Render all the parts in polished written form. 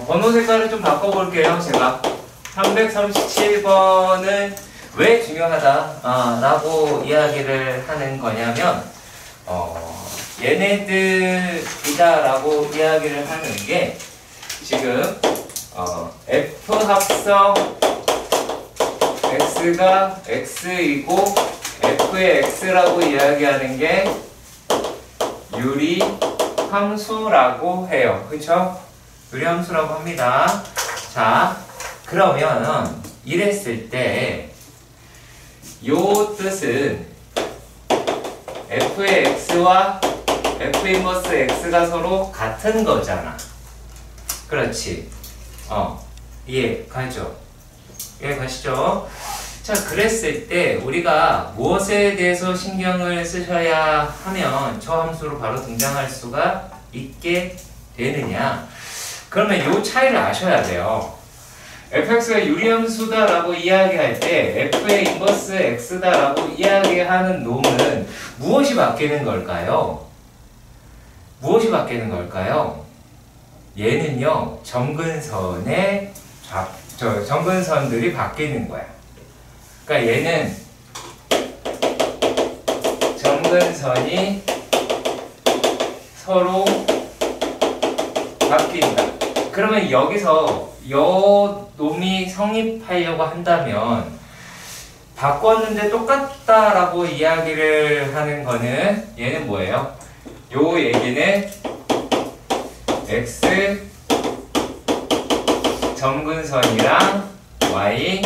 번호 색깔을 좀 바꿔볼게요. 제가 337번은 왜 중요하다 라고 이야기를 하는 거냐면 얘네들이다 라고 이야기를 하는 게 지금 F 합성 X가 X이고 F의 X라고 이야기하는 게 유리 함수라고 해요. 그쵸? 유리 함수라고 합니다. 자, 그러면 이랬을 때 요 뜻은 F의 X와 F 인버스 X가 서로 같은 거잖아. 그렇지. 이해 가죠? 이해 가시죠? 자, 그랬을 때 우리가 무엇에 대해서 신경을 쓰셔야 하면 저 함수로 바로 등장할 수가 있게 되느냐? 그러면 요 차이를 아셔야 돼요. fx가 유리함수다라고 이야기할 때 f의 인버스 x다라고 이야기하는 놈은 무엇이 바뀌는 걸까요? 무엇이 바뀌는 걸까요? 얘는요, 점근선의 점근선들이 바뀌는 거야. 그러니까 얘는 점근선이 서로 바뀐다. 그러면 여기서 요 놈이 성립하려고 한다면 바꿨는데 똑같다라고 이야기를 하는 거는 얘는 뭐예요? 요 얘기는 x 점근선이랑 y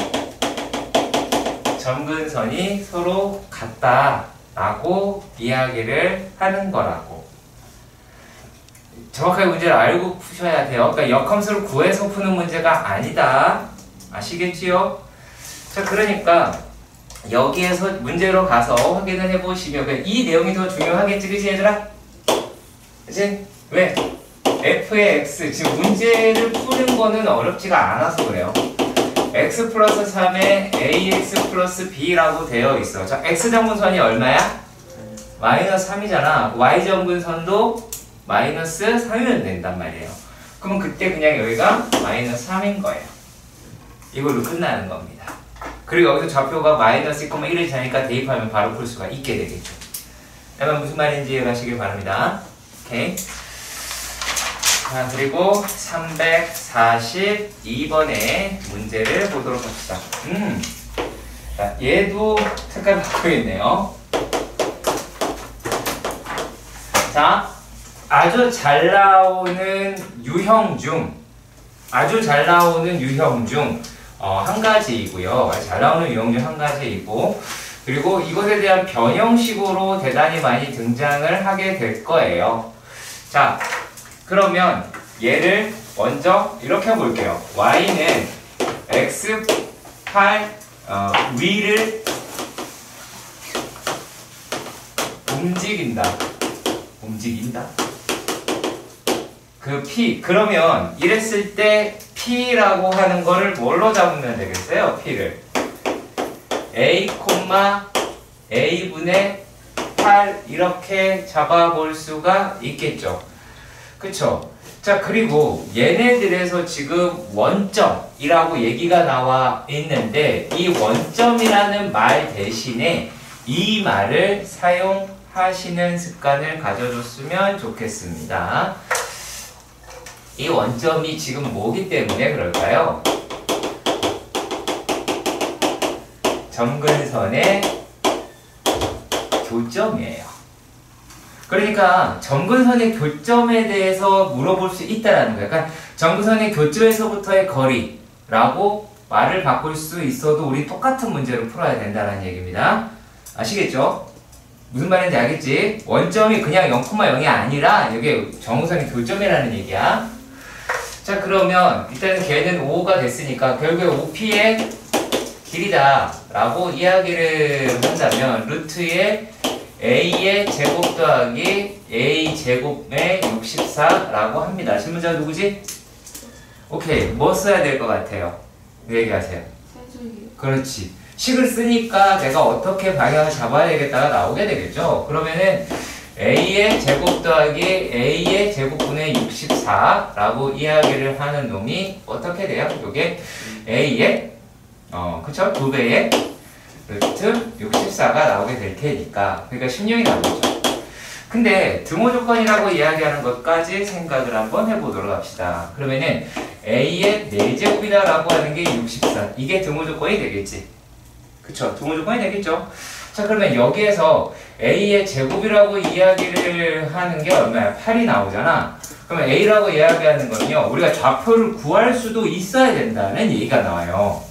점근선이 서로 같다라고 이야기를 하는 거라고. 정확하게 문제를 알고 푸셔야 돼요. 그러니까 역함수를 구해서 푸는 문제가 아니다. 아시겠지요? 자, 그러니까 여기에서 문제로 가서 확인을 해보시면 이 내용이 더 중요하겠지, 그치 얘들아? 그치? 왜? f의 x, 지금 문제를 푸는 거는 어렵지가 않아서 그래요. x 플러스 3에 ax 플러스 b라고 되어 있어. 자, x 점근선이 얼마야? 마이너스 3이잖아. y 점근선도 마이너스 3이면 된단 말이에요. 그러면 그때 그냥 여기가 마이너스 3인 거예요. 이걸로 끝나는 겁니다. 그리고 여기서 좌표가 마이너스 1을 자니까 대입하면 바로 풀 수가 있게 되겠죠. 여러분 무슨 말인지 이해하시길 바랍니다. 오케이. 자, 그리고 342번의 문제를 보도록 합시다. 자, 얘도 색깔 바뀌고 있네요. 자, 아주 잘 나오는 유형 중 한 가지이고요. 잘 나오는 유형 중 한 가지이고, 그리고 이것에 대한 변형식으로 대단히 많이 등장을 하게 될 거예요. 자, 그러면 얘를 먼저 이렇게 해볼게요. y는 x8 위를 움직인다. 그 p, 그러면 이랬을 때 p라고 하는 거를 뭘로 잡으면 되겠어요? p를 a, a분의 8 이렇게 잡아볼 수가 있겠죠. 그쵸? 자, 그리고 얘네들에서 지금 원점이라고 얘기가 나와 있는데 이 원점이라는 말 대신에 이 말을 사용하시는 습관을 가져줬으면 좋겠습니다. 이 원점이 지금 뭐기 때문에 그럴까요? 점근선의 교점이에요. 그러니까 점근선의 교점에 대해서 물어볼 수 있다는 거예요. 그러니까 점근선의 교점에서부터의 거리라고 말을 바꿀 수 있어도 우리 똑같은 문제를 풀어야 된다는 얘기입니다. 아시겠죠? 무슨 말인지 알겠지? 원점이 그냥 0,0이 아니라 여기 점근선의 교점이라는 얘기야. 자, 그러면 일단은 걔는 5가 됐으니까 결국에 OP의 길이다 라고 이야기를 한다면 루트의 a의 제곱 더하기 a 제곱의 64라고 합니다. 질문자가 누구지? 오케이, 뭐 써야 될 것 같아요? 얘기하세요. 산술기요. 그렇지. 식을 쓰니까 내가 어떻게 방향을 잡아야 되겠다가 나오게 되겠죠. 그러면은 a의 제곱 더하기 a의 제곱분의 64라고 이야기를 하는 놈이 어떻게 돼요? 요게 a의 그쵸? 2배의 루트 64가 나오게 될 테니까 그러니까 16이 나오죠. 근데 등호 조건이라고 이야기하는 것까지 생각을 한번 해보도록 합시다. 그러면은 a의 4제곱이다 라고 하는 게 64. 이게 등호 조건이 되겠지. 그쵸? 등호 조건이 되겠죠? 자, 그러면 여기에서 a의 제곱이라고 이야기를 하는 게 얼마야? 8이 나오잖아. 그러면 a라고 이야기하는 거는요, 우리가 좌표를 구할 수도 있어야 된다는 얘기가 나와요.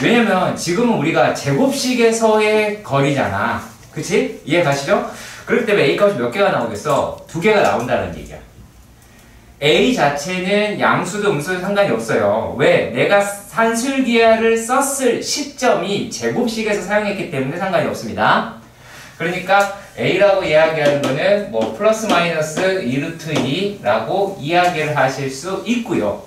왜냐면 지금은 우리가 제곱식에서의 거리잖아. 그치? 이해 가시죠? 그렇기 때문에 a 값이 몇 개가 나오겠어? 2개가 나온다는 얘기야. a 자체는 양수도 음수도 상관이 없어요. 왜? 내가 산술기하를 썼을 시점이 제곱식에서 사용했기 때문에 상관이 없습니다. 그러니까 a라고 이야기하는 거는 뭐 플러스 마이너스 2루트 2라고 이야기를 하실 수 있고요.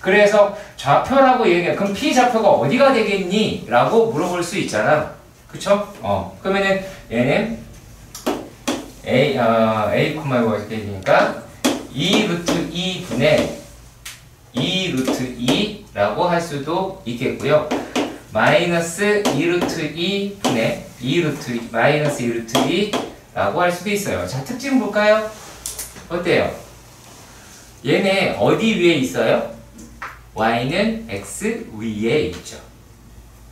그래서 좌표라고 얘기해. 그럼 p 좌표가 어디가 되겠니? 라고 물어볼 수 있잖아. 그쵸? 그러면은 얘는 a, 이거 어떻게 되니까 2루트 2분의 2루트 2라고 할 수도 있겠고요. 마이너스 2루트 2분의 2루트 마이너스 2루트 2라고 할 수도 있어요. 자, 특징 볼까요? 어때요? 얘네 어디 위에 있어요? y는 x 위에 있죠.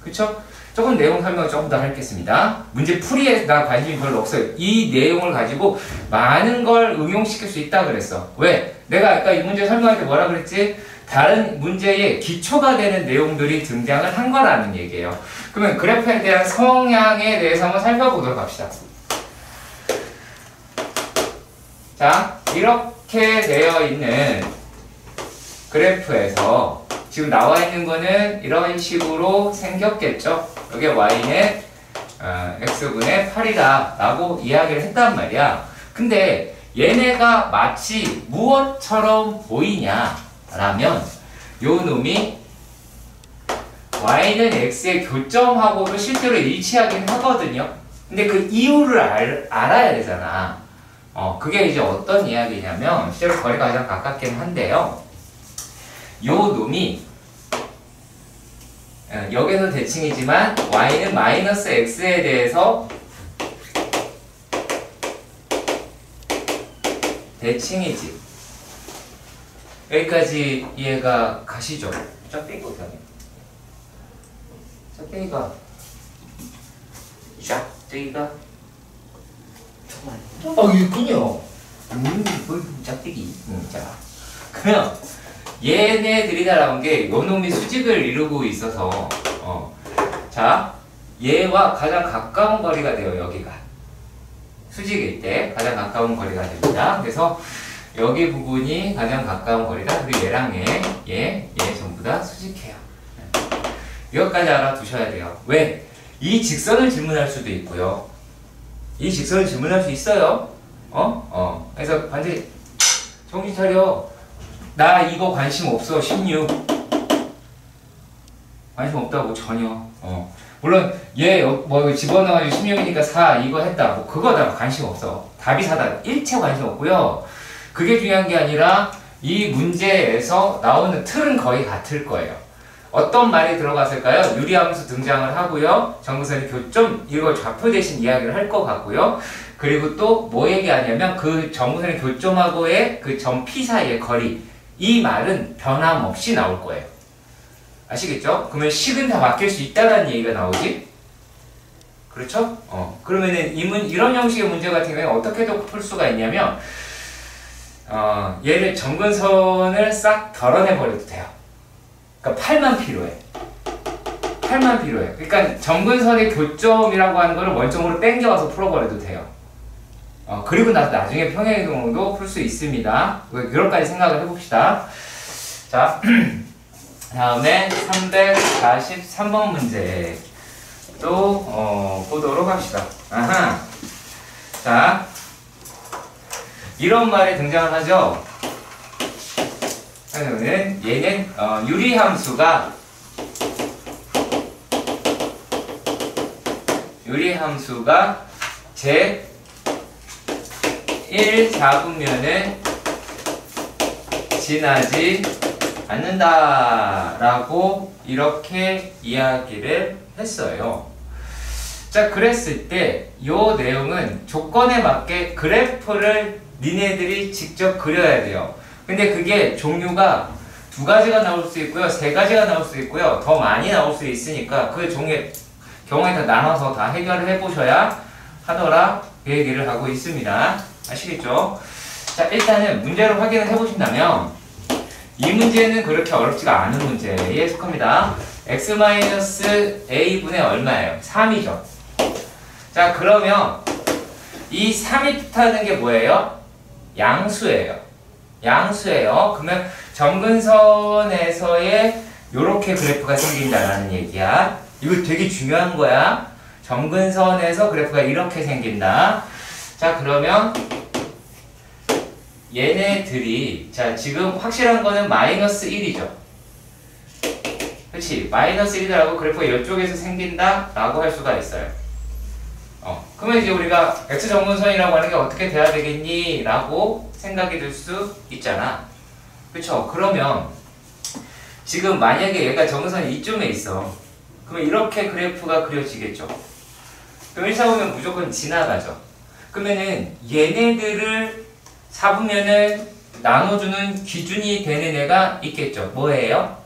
그쵸? 조금 내용 설명을 조금 더 하겠습니다. 문제 풀이에 나 관심이 별로 없어요. 이 내용을 가지고 많은 걸 응용시킬 수 있다 그랬어. 왜? 내가 아까 이 문제 설명할 때 뭐라 그랬지? 다른 문제에 기초가 되는 내용들이 등장을 한 거라는 얘기예요. 그러면 그래프에 대한 성향에 대해서 한번 살펴보도록 합시다. 자, 이렇게 되어 있는 그래프에서 지금 나와 있는 거는 이런 식으로 생겼겠죠? 여기 y는 x분의 8이다 라고 이야기를 했단 말이야. 근데 얘네가 마치 무엇처럼 보이냐 라면 요 놈이 y는 x의 교점하고도 실제로 일치하긴 하거든요. 근데 그 이유를 알아야 되잖아. 그게 이제 어떤 이야기냐면 실제로 거리가 가장 가깝긴 한데요. 요 놈이 여기서 대칭이지만 y는 마이너스 x에 대해서 대칭이지. 여기까지 이해가 가시죠? 짝대기가 어떻게 하냐? 짝대기가 있군요. 짝대기. 자, 그러면 얘네들이 다 나온 게 요놈이 수직을 이루고 있어서 자, 얘와 가장 가까운 거리가 돼요. 여기가 수직일 때 가장 가까운 거리가 됩니다. 그래서 여기 부분이 가장 가까운 거리다. 그리고 얘랑 얘 전부 다 수직해요. 이것까지 알아두셔야 돼요. 왜? 이 직선을 질문할 수도 있고요. 이 직선을 질문할 수 있어요. 그래서 반드시 정신 차려. 나 이거 관심 없어. 16 관심 없다고 전혀. 물론 얘 뭐 집어넣어가지고 16이니까 4 이거 했다. 뭐 그거 다 관심 없어. 답이 4다. 일체 관심 없고요. 그게 중요한 게 아니라 이 문제에서 나오는 틀은 거의 같을 거예요. 어떤 말이 들어갔을까요? 유리함수 등장을 하고요. 정근선의 교점, 이걸 좌표 대신 이야기를 할 것 같고요. 그리고 또 뭐 얘기하냐면 그 정근선의 교점하고의 그 점 P 사이의 거리, 이 말은 변함없이 나올 거예요. 아시겠죠? 그러면 식은 다 바뀔 수 있다는 얘기가 나오지? 그렇죠? 그러면은 이런 형식의 문제 같은 경우에 어떻게 풀 수가 있냐면 얘를 정근선을 싹 덜어내버려도 돼요. 그러니까 팔만 필요해. 그러니까 정근선의 교점이라고 하는 거를 원점으로 땡겨와서 풀어버려도 돼요. 그리고 나중에 평행이동도 풀 수 있습니다. 그럴까지 생각을 해봅시다. 자, 다음에 343번 문제 또 보도록 합시다. 아하. 자, 이런 말이 등장을 하죠. 얘는 유리함수가 제 1 잡으면은 지나지 않는다 라고 이렇게 이야기를 했어요. 자, 그랬을 때 이 내용은 조건에 맞게 그래프를 니네들이 직접 그려야 돼요. 근데 그게 종류가 2가지가 나올 수 있고요, 3가지가 나올 수 있고요, 더 많이 나올 수 있으니까 그 경우에 다 나눠서 다 해결을 해보셔야 하더라 그 얘기를 하고 있습니다. 아시겠죠? 자, 일단은 문제로 확인을 해보신다면 이 문제는 그렇게 어렵지가 않은 문제에 속합니다. x-a분의 얼마예요? 3이죠. 자, 그러면 이 3이 뜻하는 게 뭐예요? 양수예요. 양수예요. 그러면 점근선에서의 요렇게 그래프가 생긴다라는 얘기야. 이거 되게 중요한 거야. 점근선에서 그래프가 이렇게 생긴다. 자, 그러면 얘네들이, 자, 지금 확실한 거는 마이너스 1이죠. 그렇지? 마이너스 1이라고 그래프가 이쪽에서 생긴다 라고 할 수가 있어요. 그러면 이제 우리가 x점근선이라고 하는 게 어떻게 돼야 되겠니? 라고 생각이 들 수 있잖아. 그쵸? 그러면 지금 만약에 얘가 점근선이 이쯤에 있어. 그러면 이렇게 그래프가 그려지겠죠. 그럼 1, 4보면 무조건 지나가죠. 그러면은 얘네들을 4분면을 나눠주는 기준이 되는 애가 있겠죠. 뭐예요?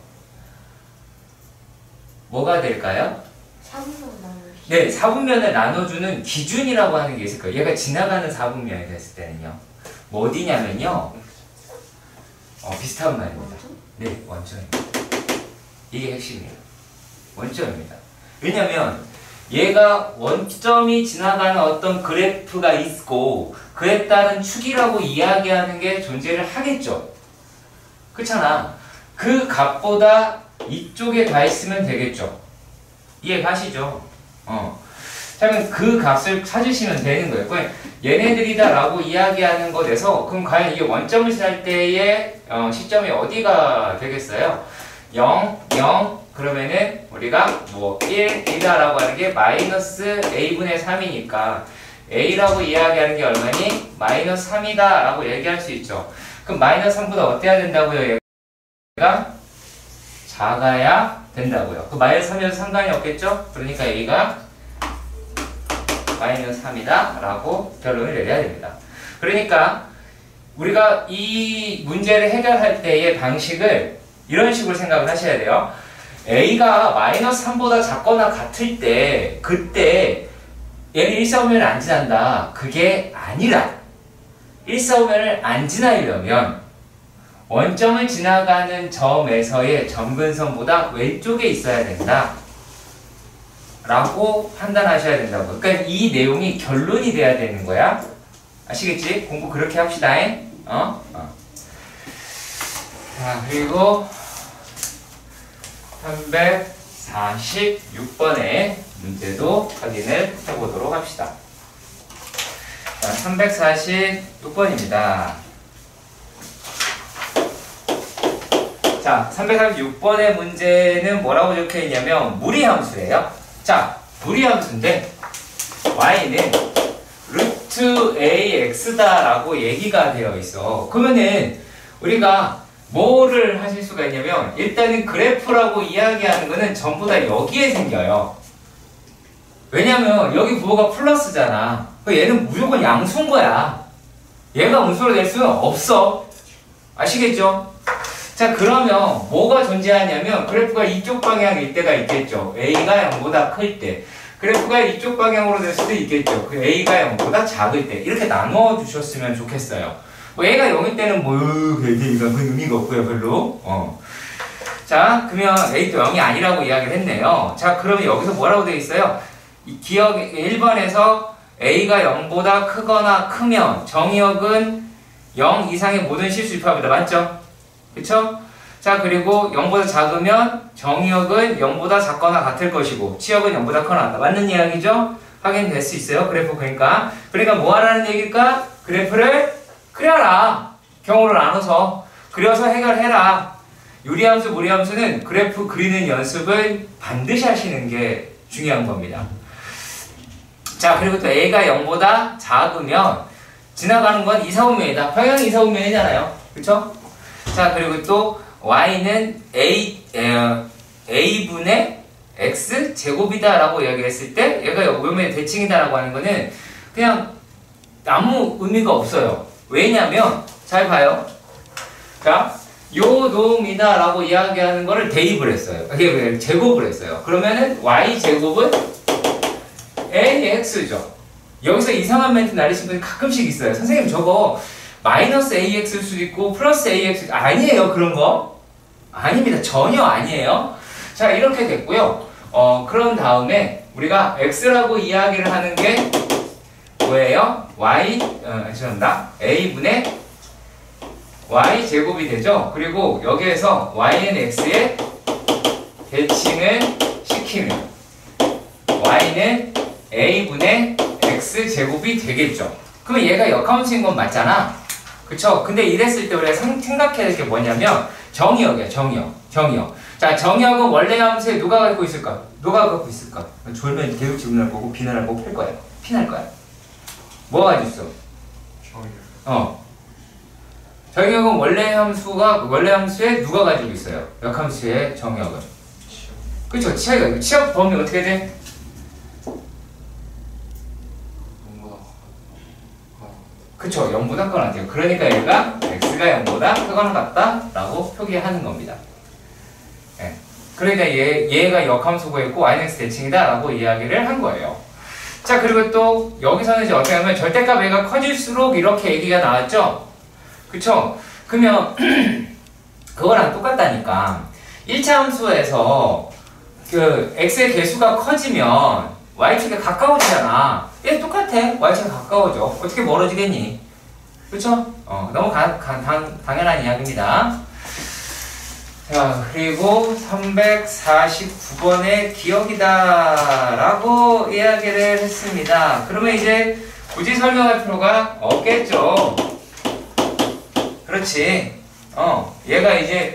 뭐가 될까요? 4분면 나눠. 네, 4분면을 나눠주는 기준이라고 하는 게 있을 거예요. 얘가 지나가는 4분면이 됐을 때는요. 뭐 어디냐면요. 비슷한 말입니다. 네, 원점입니다. 이게 핵심이에요. 원점입니다. 왜냐면 얘가 원점이 지나가는 어떤 그래프가 있고 그에 따른 축이라고 이야기하는 게 존재를 하겠죠. 그렇잖아. 그 값보다 이쪽에 가 있으면 되겠죠. 이해가시죠? 그러면 그 값을 찾으시면 되는 거예요. 그럼 얘네들이다 라고 이야기하는 것에서 그럼 과연 이게 원점을 지날 때의 시점이 어디가 되겠어요? 0, 0 그러면은 우리가 뭐 1이다 라고 하는 게 마이너스 a분의 3이니까 a라고 이야기하는 게 얼마니? 마이너스 3이다 라고 얘기할 수 있죠. 그럼 마이너스 3보다 어때야 된다고요? 얘가 작아야 된다고요. 그 마이너스 3이어도 상관이 없겠죠? 그러니까 a가 마이너스 3이다 라고 결론을 내려야 됩니다. 그러니까 우리가 이 문제를 해결할 때의 방식을 이런 식으로 생각을 하셔야 돼요. a가 마이너스 3보다 작거나 같을 때 그때 얘는 1,4분면을 안 지난다. 그게 아니라 1,4분면을 안 지나려면 원점을 지나가는 점에서의 점근선보다 왼쪽에 있어야 된다 라고 판단하셔야 된다고. 그러니까 이 내용이 결론이 돼야 되는 거야. 아시겠지? 공부 그렇게 합시다. 자, 그리고 346번의 문제도 확인을 해보도록 합시다. 자, 346번입니다. 자, 346번의 문제는 뭐라고 적혀 있냐면 무리함수예요. 자, 무리함수인데 y는 루트 ax다 라고 얘기가 되어 있어. 그러면은 우리가 뭐를 하실 수가 있냐면 일단은 그래프라고 이야기하는 거는 전부 다 여기에 생겨요. 왜냐면 여기 부호가 플러스잖아. 얘는 무조건 양수인 거야. 얘가 음수로 낼 수는 없어. 아시겠죠? 자, 그러면 뭐가 존재하냐면 그래프가 이쪽 방향일 때가 있겠죠. a가 0보다 클 때. 그래프가 이쪽 방향으로 될 수도 있겠죠. 그 a가 0보다 작을 때. 이렇게 나눠 주셨으면 좋겠어요. 뭐 a가 0일 때는 뭐 a가 그 의미가 없고요, 별로. 자, 그러면 a도 0이 아니라고 이야기를 했네요. 자, 그러면 여기서 뭐라고 되어 있어요? 이 기억 1번에서 a가 0보다 크거나 크면 정의역은 0 이상의 모든 실수 입합이다. 맞죠? 그쵸? 자, 그리고 0보다 작으면 정의역은 0보다 작거나 같을 것이고 치역은 0보다 크거나 같다. 맞는 이야기죠? 확인될 수 있어요. 그래프 그러니까 뭐 하라는 얘기일까? 그래프를 그려라. 경우를 나눠서 그려서 해결해라. 유리함수, 무리함수는 그래프 그리는 연습을 반드시 하시는 게 중요한 겁니다. 자, 그리고 또 a가 0보다 작으면 지나가는 건 이사분면이다. 평행 이사분면이잖아요. 그쵸? 자, 그리고 또 y는 a분의 x 제곱이다 라고 이야기했을 때 얘가 요면의 대칭이다 라고 하는 거는 그냥 아무 의미가 없어요. 왜냐면 잘 봐요. 자, 요 놈이다 라고 이야기하는 거를 대입을 했어요. 이게 제곱을 했어요. 그러면은 y 제곱은 ax죠. 여기서 이상한 멘트 날리신 분이 가끔씩 있어요. 선생님 저거 마이너스 ax일 수도 있고 플러스 ax 아니에요. 그런 거 아닙니다. 전혀 아니에요. 자, 이렇게 됐고요. 그런 다음에 우리가 x라고 이야기를 하는 게 뭐예요? 죄송합니다. a분의 y 제곱이 되죠. 그리고 여기에서 y는 x에 대칭을 시키면 y는 a분의 x 제곱이 되겠죠. 그럼 얘가 역함수인 건 맞잖아. 그쵸? 근데 이랬을 때 우리가 생각해야 될 게 뭐냐면 정의역이야. 정의역. 자, 정의역은 원래 함수에 누가 갖고 있을까? 누가 갖고 있을까? 졸면 계속 질문할 거고 비난할 거고 필 거야. 피날 거야. 뭐가 가지고 있어? 정의역. 정의역은 원래 함수에 누가 가지고 있어요? 역함수의 정의역은. 그쵸? 치역이야. 치역 범위 어떻게 돼? 그쵸? 0보다 크거나 같아요. 그러니까 얘가 x가 0보다 크거나 같다 라고 표기하는 겁니다. 네. 그러니까 얘가 역함수고 있고 y는 x 대칭이다 라고 이야기를 한 거예요. 자, 그리고 또 여기서는 이제 어떻게 하면 절대값 a가 커질수록 이렇게 얘기가 나왔죠? 그쵸? 그러면 그거랑 똑같다니까. 1차 함수에서 그 x의 개수가 커지면 y축에 가까워지잖아. 얘 똑같아. y축에 가까워져. 어떻게 멀어지겠니? 그쵸? 너무 당연한 이야기입니다. 자, 그리고 349번의 기억이다 라고 이야기를 했습니다. 그러면 이제 굳이 설명할 필요가 없겠죠. 그렇지. 얘가 이제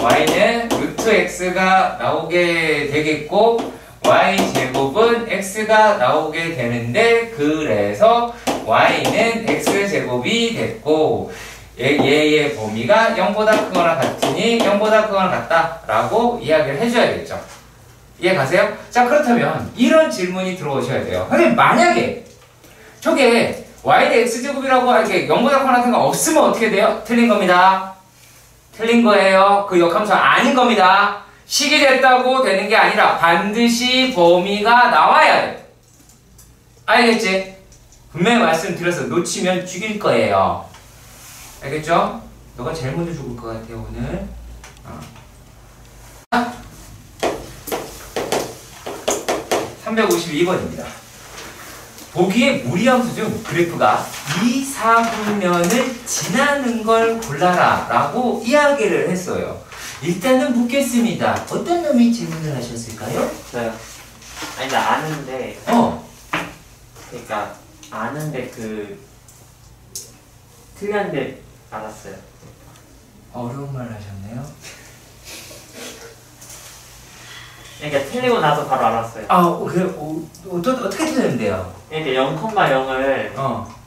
y는 루트 x가 나오게 되겠고 y제곱은 x가 나오게 되는데 그래서 y는 x제곱이 됐고 얘의 범위가 0보다 크거나 같으니 0보다 크거나 같다 라고 이야기를 해줘야겠죠. 이해 가세요? 자, 그렇다면 이런 질문이 들어오셔야 돼요. 근데 만약에 저게 y는 x제곱이라고 하게 0보다 크거나 같은 거 없으면 어떻게 돼요? 틀린 겁니다. 틀린 거예요. 그 역함수 아닌 겁니다. 식이 됐다고 되는 게 아니라 반드시 범위가 나와야 돼. 알겠지? 분명히 말씀드려서 놓치면 죽일 거예요. 알겠죠? 너가 제일 먼저 죽을 것 같아요 오늘. 352번입니다. 보기에 무리함수 중 그래프가 2, 4분면을 지나는 걸 골라라 라고 이야기를 했어요. 일단은 묻겠습니다. 어떤 놈이 질문을 하셨을까요? 저요. 아니, 나 아는데. 그러니까 아는데 틀렸는데 알았어요. 어려운 말 하셨네요. 그러니까 틀리고 나서 바로 알았어요. 어떻게 틀렸는데요? 그러니까 0,0을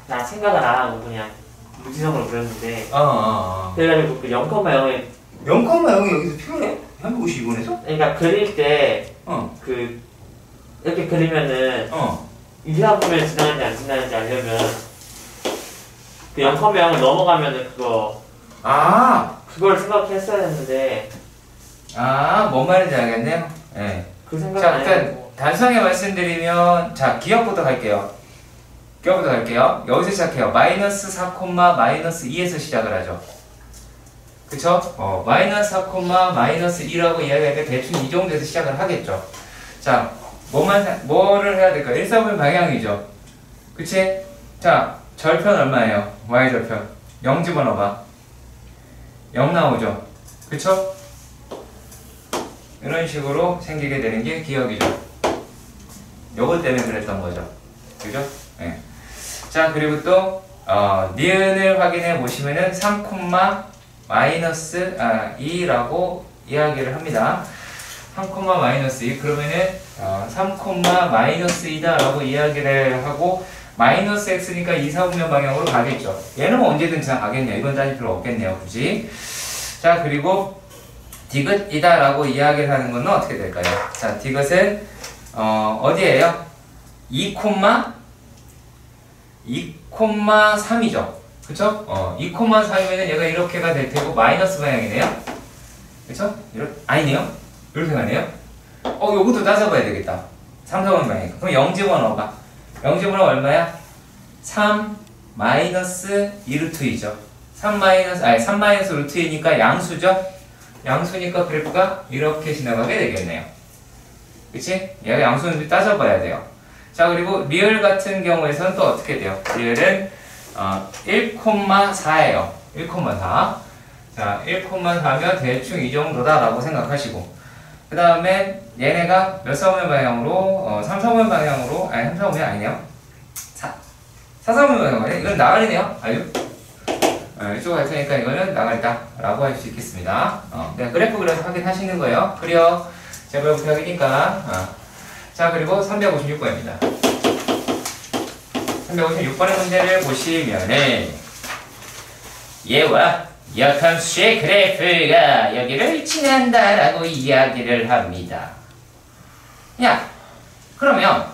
나 생각을 안 하고 그냥 무지성으로 그렸는데 그래가지고 그 0,0에 0,0이 여기서 필요해? 352번에서? 그러니까 그릴 때 이렇게 그리면은 이하분면 지나는지 안 지나는지 알려면 그 0,0을 넘어가면은 그걸 생각했어야 했는데 뭔 말인지 알겠네요. 네. 그 생각 자, 안 일단 해가지고 단순하게 말씀드리면 자, 기억부터 갈게요. 여기서 시작해요. 마이너스 4, 마이너스 2에서 시작을 하죠. 그쵸? 마이너스 4, 마이너스 2라고 이야기할 때 대충 이 정도에서 시작을 하겠죠. 자, 뭐를 해야 될까? 1, 4분의 방향이죠. 그치? 자, 절편 얼마예요? y절편 0 집어넣어봐. 0 나오죠. 그쵸? 이런 식으로 생기게 되는 게 기억이죠. 요것 때문에 그랬던 거죠. 그죠? 네. 자, 그리고 또 니은을 확인해 보시면은 3, 마이너스 2라고 이야기를 합니다. 3, 마이너스 2 그러면은 3, 마이너스 2다 라고 이야기를 하고 마이너스 x니까 2, 4분면 방향으로 가겠죠. 얘는 뭐 언제든 그냥 가겠네요. 이건 따질 필요 없겠네요. 굳이. 자, 그리고 디귿이다 라고 이야기를 하는 건 어떻게 될까요? 자, 디귿은 어디예요? 2,3이죠. 그쵸? 2,3이면은 얘가 이렇게가 될 테고 마이너스 방향이네요. 그쵸? 아니네요. 이렇게 가네요. 요것도 따져봐야 되겠다. 3, 4번 방향. 그럼 0집어넣어봐. 0집어넣으면 얼마야? 3 마이너스 2루트이죠. 3 마이너스 루트이니까 양수죠? 양수니까 그래프가 이렇게 지나가게 되겠네요. 그치? 얘가 양수인지 따져봐야 돼요. 자, 그리고 리을 같은 경우에서는 또 어떻게 돼요? 리을은 1,4예요. 1,4. 자, 1,4면 대충 이 정도다 라고 생각하시고, 그 다음에 얘네가 몇 사분면 방향으로 3, 4분면 방향으로 3, 4분면 아니네요. 4, 4분면 방향으로 이건 나가리네요. 아유. 이쪽으로 갈 테니까 이거는 나가리다 라고 할 수 있겠습니다. 그래프 그려서 확인하시는 거예요. 그려 제발 부탁이니까. 자, 그리고 356번입니다. 356번의 문제를 보시면은 얘와 역함수의 그래프가 여기를 지난다라고 이야기를 합니다. 야, 그러면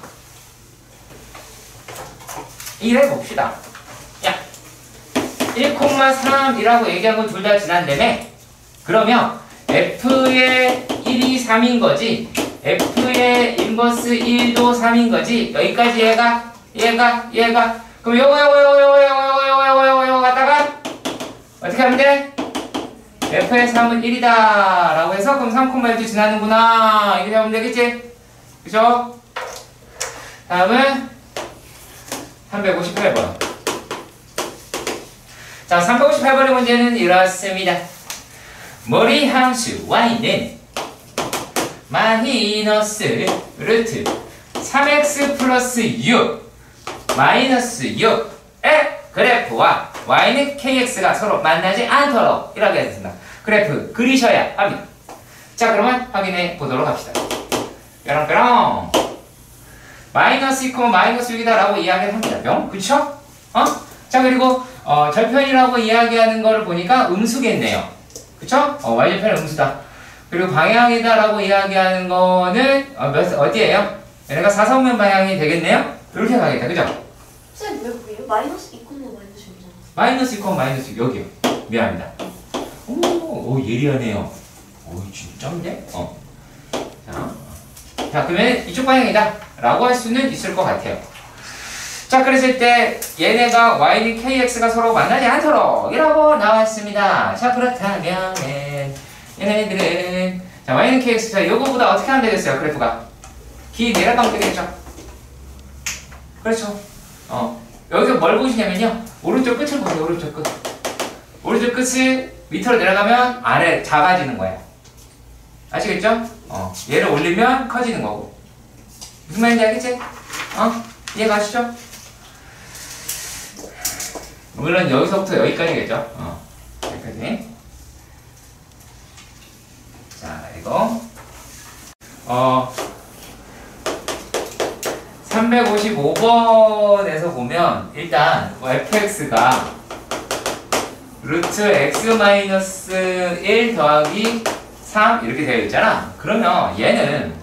이래 봅시다. 야, 1,3이라고 얘기한 건 둘 다 지난다며? 그러면 F의 1이 3인 거지, F의 인버스 1도 3인 거지. 여기까지 얘가 그럼 요거 갖다가 어떻게 하면 돼? F의 3은 1이다 라고 해서 그럼 3,1도 지나는구나 이렇게 하면 되겠지? 그죠? 다음은 358번. 자, 358번의 문제는 이렇습니다. 머리 함수 y는 마이너스 루트 3x 플러스 6 마이너스 6의 그래프와 y는 kx가 서로 만나지 않도록 이렇게 했습니다. 그래프 그리셔야 합니다. 자, 그러면 확인해 보도록 합시다. 뾰롱뾰롱 마이너스 2, 마이너스 6이다 라고 이야기를 합니다. 뿅? 그쵸? 자, 그리고 절편이라고 이야기하는 거를 보니까 음수겠네요. 그쵸? y절편은 음수다. 그리고 방향이다 라고 이야기하는 거는 어디예요? 얘네가 4사분면 방향이 되겠네요? 이렇게 가겠다. 그죠? 쌤, 왜 그래요? 마이너스 2, 마이너스 6이잖아. 마이너스 2, 마이너스 6 여기요. 미안합니다. 오, 예리하네요. 오, 진짜인데? 자, 그러면 이쪽 방향이다 라고 할 수는 있을 것 같아요. 자, 그랬을 때 얘네가 y는 kx가 서로 만나지 않도록 이라고 나왔습니다. 자, 그렇다면 얘네들은 자, y는 kx, 자, 요거보다 어떻게 하면 되겠어요? 그래프가 기 내려가면 되겠죠? 그렇죠. 여기서 뭘 보시냐면요, 오른쪽 끝을 보세요. 오른쪽 끝. 오른쪽 끝을 밑으로 내려가면 아래 작아지는 거예요. 아시겠죠? 얘를 올리면 커지는 거고. 무슨 말인지 알겠지? 이해가시죠? 물론 여기서부터 여기까지겠죠? 여기까지. 자, 그리고 355번에서 보면 일단 fx가 루트 x-1 더하기 3 이렇게 되어 있잖아. 그러면 얘는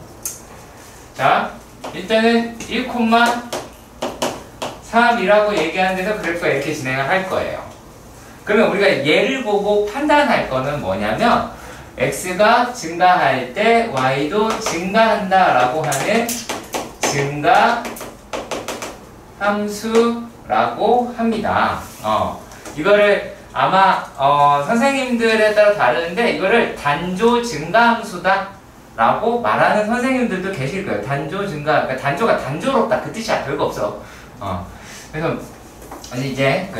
자, 일단은 1,3이라고 얘기하는 데서 그래프가 이렇게 진행을 할 거예요. 그러면 우리가 얘를 보고 판단할 거는 뭐냐면 x가 증가할 때 y도 증가한다 라고 하는 증가 함수라고 합니다. 이거를 아마 선생님들에 따라 다르는데 이거를 단조 증가 함수다 라고 말하는 선생님들도 계실 거예요. 단조 증가, 그러니까 단조가 단조롭다 그 뜻이야. 별거 없어. 그래서 이제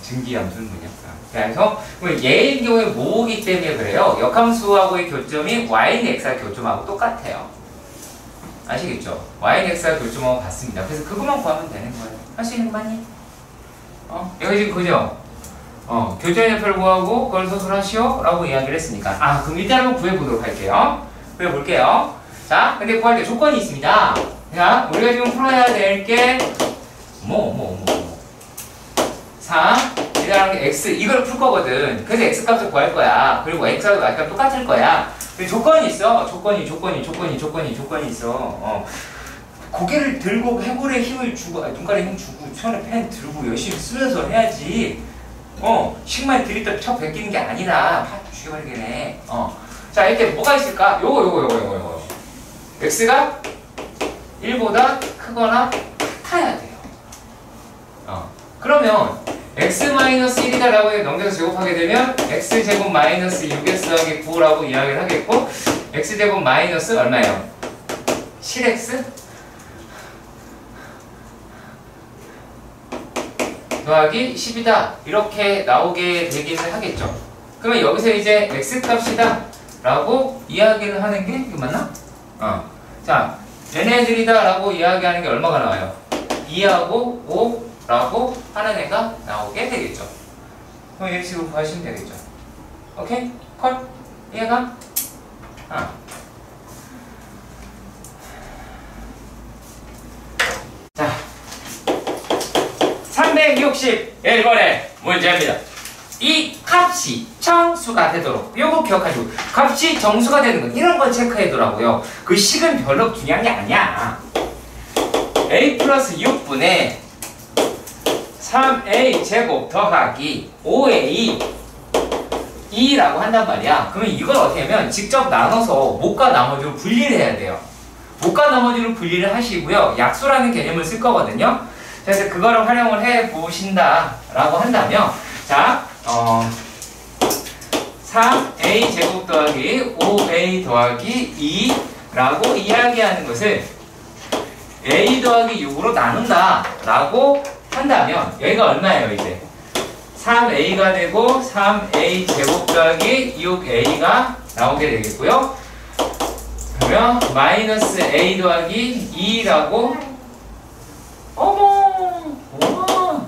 증기 함수는 뭐냐. 그래서 얘의 경우에 모으기 때문에 그래요. 역함수하고의 교점이 y는 x와 교점하고 똑같아요. 아시겠죠? y는 x와 교점하고 같습니다. 그래서 그것만 구하면 되는 거예요. 할 수 있는 거 맞니? 여기 지금 그죠? 교점의 옆을 구하고 그걸 소설하시오 라고 이야기를 했으니까 그럼 일단 한번 구해보도록 할게요. 구해볼게요. 자, 근데 구할 때 조건이 있습니다. 자, 우리가 지금 풀어야 될 게 뭐 3 이라는 게 x 이걸 풀 거거든. 그래서 x 값을 구할 거야. 그리고 x하고 y값 똑같을 거야. 근데 조건이 있어. 조건이 있어. 고개를 들고 해골에 힘을 주고 눈가에 힘 주고 손에 펜 들고 열심히 쓰면서 해야지. 식만 들이다 척 베끼는 게 아니라 팍 죽여버리겠네. 자 이때 뭐가 있을까? 요거 x가 1보다 크거나 같아야 돼요. 그러면 x-1이다 라고 넘겨서 제곱하게 되면 x제곱 마이너스 6x 더하기 9라고 이야기를 하겠고 x제곱 마이너스 얼마예요? 7x 더하기 10이다 이렇게 나오게 되기를 하겠죠. 그러면 여기서 이제 x값이다 라고 이야기를 하는 게 이거 맞나? 자 얘네들이다 라고 이야기하는 게 얼마가 나와요? 2하고 5 라고 하는 애가 나오게 되겠죠. 그럼 이런 식으로 구하시면 되겠죠. 오케이? 콜? 이해가? 자 361번의 문제입니다. 이 값이 정수가 되도록 요거 기억하시고 값이 정수가 되는 것 이런 걸 체크해두라고요. 그 식은 별로 중요한 게 아니야. a 플러스 6분의 3a 제곱 더하기 5a 2라고 한단 말이야. 그러면 이걸 어떻게 하면 직접 나눠서 못과 나머지로 분리를 해야 돼요. 못과 나머지로 분리를 하시고요. 약수라는 개념을 쓸 거거든요. 그래서 그거를 활용을 해 보신다 라고 한다면 자 3a 제곱 더하기 5a 더하기 2라고 이야기하는 것을 a 더하기 6으로 나눈다 라고 한다면 여기가 얼마예요 이제 3a가 되고 3a 제곱 더하기 6a가 나오게 되겠고요. 그러면 마이너스 a 더하기 2라고 어머 우와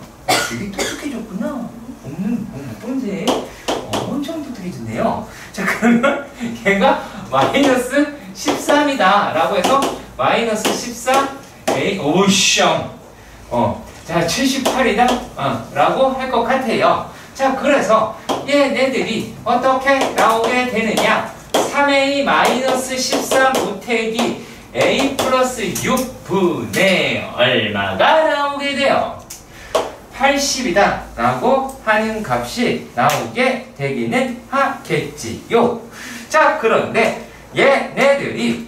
되게 똑똑해졌구나. 못 본데 엄청 똑똑해졌네요. 자 그러면 얘가 마이너스 13이다 라고 해서 마이너스 14a 오숑 자 78이다 라고 할 것 같아요. 자 그래서 얘네들이 어떻게 나오게 되느냐 3a 마이너스 13 우택이 a 플러스 6분의 얼마가 나오게 돼요? 80이다 라고 하는 값이 나오게 되기는 하겠지요. 자 그런데 얘네들이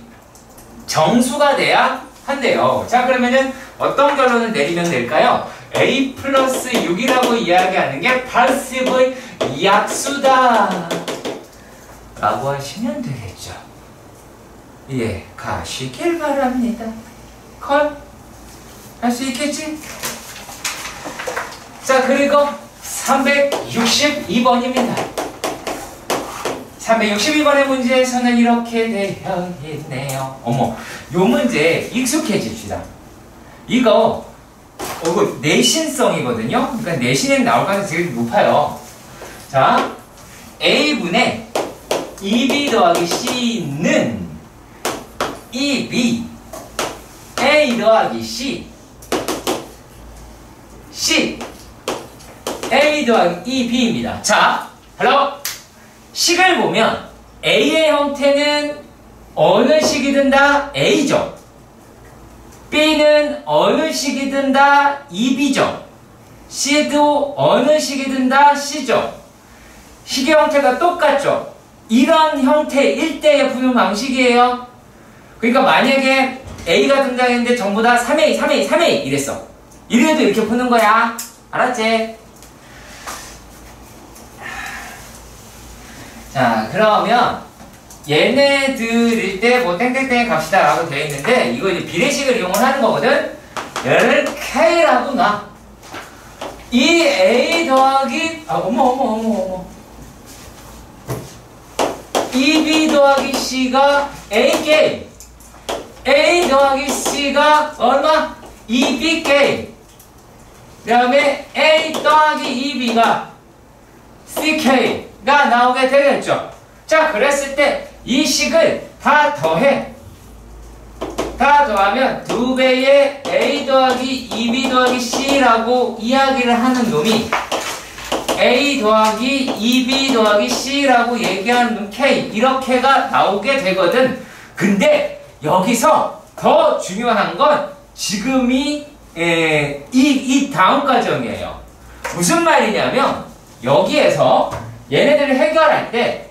정수가 돼야 한대요. 자 그러면은 어떤 결론을 내리면 될까요? a 플러스 6이라고 이야기하는 게 파시브의 약수다 라고 하시면 되겠죠. 예, 가시길 바랍니다. 콜? 할 수 있겠지? 자 그리고 362번입니다. 362번의 문제에서는 이렇게 되어 있네요. 어머, 요 문제 익숙해집시다. 이거 내신성이거든요. 그러니까 내신에 나올 가능성이 되게 높아요. 자, A분의 2B 더하기 C는 2B A 더하기 C C A 더하기 2B입니다. 자, 헬로 식을 보면 A의 형태는 어느 식이든 다 A죠. B는 어느 식이든 다 2B죠. C도 어느 식이든 다 C죠. 식의 형태가 똑같죠. 이런 형태일 때의 분류 방식이에요. 그러니까 만약에 A가 등장했는데 전부 다 3A 이랬어. 이래도 이렇게 푸는 거야. 알았지? 자, 그러면 얘네들일 때 뭐 땡땡땡 갑시다 라고 되어 있는데 이거 이제 비례식을 이용을 하는 거거든. 얘를 K라고 놔. 이 A 더하기 어머 2B 더하기 C가 AK A 더하기 C가 얼마? 2BK 그 다음에 A 더하기 2B가 CK가 나오게 되겠죠. 자, 그랬을 때 이 식을 다 더해 다 더하면 2배의 A 더하기 2B 더하기 C라고 이야기를 하는 놈이 A 더하기 2B 더하기 C라고 얘기하는 놈 K 이렇게가 나오게 되거든. 근데 여기서 더 중요한 건 지금이 이 다음 과정이에요. 무슨 말이냐면 여기에서 얘네들을 해결할 때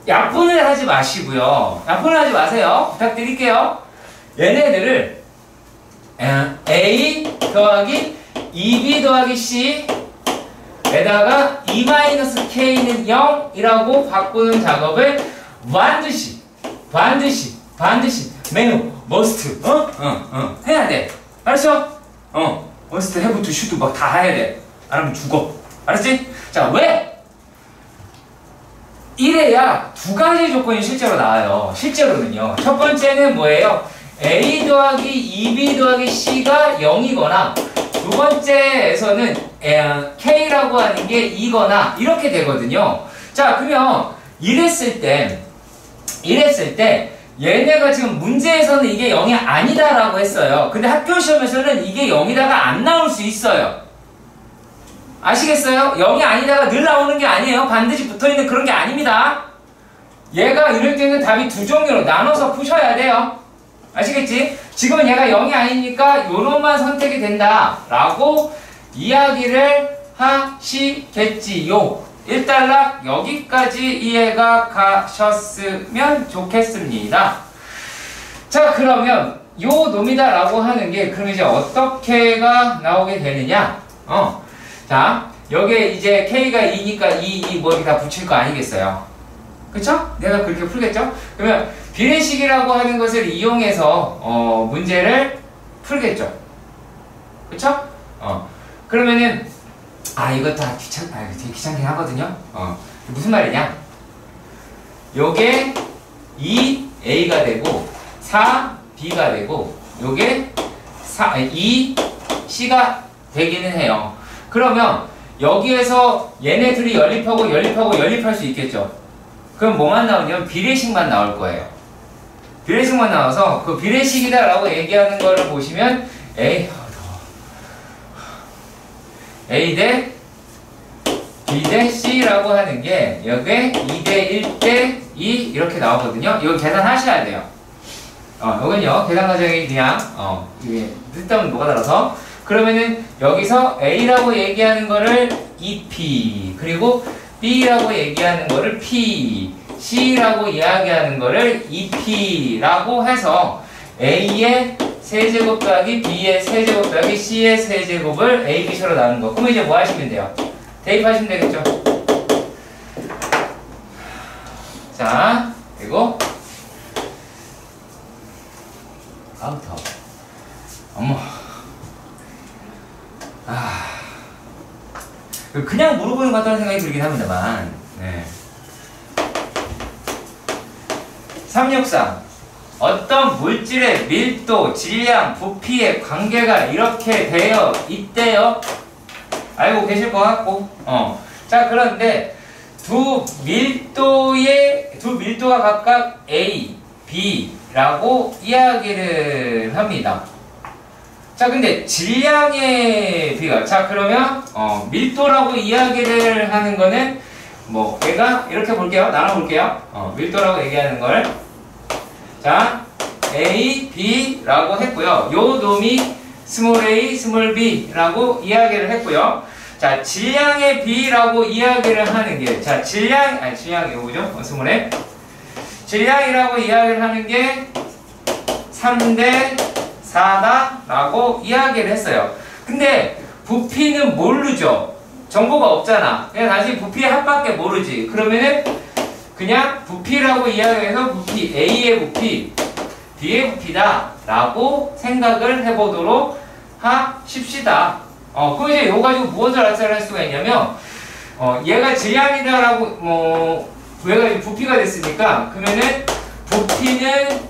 약분을 하지 마시고요. 약분을 하지 마세요. 부탁드릴게요. 얘네들을 A 더하기 2B 더하기 C 에다가 E-K는 0이라고 바꾸는 작업을 반드시 메뉴 머스트 해야 돼. 알았죠? 머스트 해부터 슈도 막 다 해야 돼. 안 하면 죽어. 알았지? 자, 왜? 이래야 두 가지 조건이 실제로 나와요. 실제로는요. 첫 번째는 뭐예요? A 더하기 2B 더하기 C가 0이거나 두 번째에서는 K라고 하는 게 2거나 이렇게 되거든요. 자, 그러면 이랬을 때 얘네가 지금 문제에서는 이게 0이 아니다라고 했어요. 근데 학교 시험에서는 이게 0이다가 안 나올 수 있어요. 아시겠어요? 0이 아니다가 늘 나오는 게 아니에요. 반드시 붙어있는 그런 게 아닙니다. 얘가 이럴 때는 답이 두 종류로 나눠서 푸셔야 돼요. 아시겠지? 지금은 얘가 0이 아니니까 요놈만 선택이 된다 라고 이야기를 하시겠지요. 일단락 여기까지 이해가 가셨으면 좋겠습니다. 자, 그러면 요 놈이다 라고 하는 게 그럼 이제 어떻게가 나오게 되느냐? 자, 여기에 이제 K가 2니까 2 뭐 이렇게 다 붙일 거 아니겠어요? 그쵸? 내가 그렇게 풀겠죠? 그러면 비례식이라고 하는 것을 이용해서 문제를 풀겠죠? 그쵸? 그러면은 이거 다 되게 귀찮긴 하거든요? 무슨 말이냐? 요게 2A가 되고 4B가 되고 요게 2C가 되기는 해요. 그러면 여기에서 얘네들이 연립할 수 있겠죠? 그럼 뭐만 나오냐면 비례식만 나올 거예요. 비례식만 나와서 그 비례식이다 라고 얘기하는 거를 보시면 A 대 B 대 C라고 하는 게 여기에 2대 1대 2 이렇게 나오거든요. 이거 계산하셔야 돼요. 이건요 계산 과정이 그냥 이게 뜻하면 뭐가 달라서 그러면은 여기서 A라고 얘기하는 거를 2P 그리고 B라고 얘기하는 거를 P C라고 이야기하는 거를 2P라고 해서 A의 세제곱 더하기 B의 세제곱 더하기 C의 세제곱을 A, B처럼 나누는 거. 그럼 이제 뭐 하시면 돼요? 대입하시면 되겠죠? 자, 그리고 더워. 어머. 그냥 물어보는 것 같다는 생각이 들긴 합니다만 363 어떤 물질의 밀도, 질량, 부피의 관계가 이렇게 되어 있대요. 알고 계실 것 같고 자, 그런데 두 밀도가 각각 A, B라고 이야기를 합니다. 자, 근데 질량의 비가 그러면 밀도라고 이야기를 하는 거는 뭐 얘가 이렇게 볼게요. 나눠 볼게요. 밀도라고 얘기하는 걸 자, A, B라고 했고요. 요 놈이 스몰 a, 스몰 b라고 이야기를 했고요. 자, 질량의 B라고 이야기를 하는 게 질량이 뭐죠? 스몰 a 질량이라고 이야기를 하는 게 3대 4다 라고 이야기를 했어요. 근데 부피는 모르죠. 정보가 없잖아. 그냥 다시 부피의 합밖에 모르지. 그러면은 그냥 부피라고 이야기해서 부피 A의 부피 B의 부피다 라고 생각을 해보도록 하십시다. 그럼 이제 이거 가지고 무엇을 알할 수가 있냐면 얘가 질량이다 라고 얘가 부피가 됐으니까 그러면은 부피는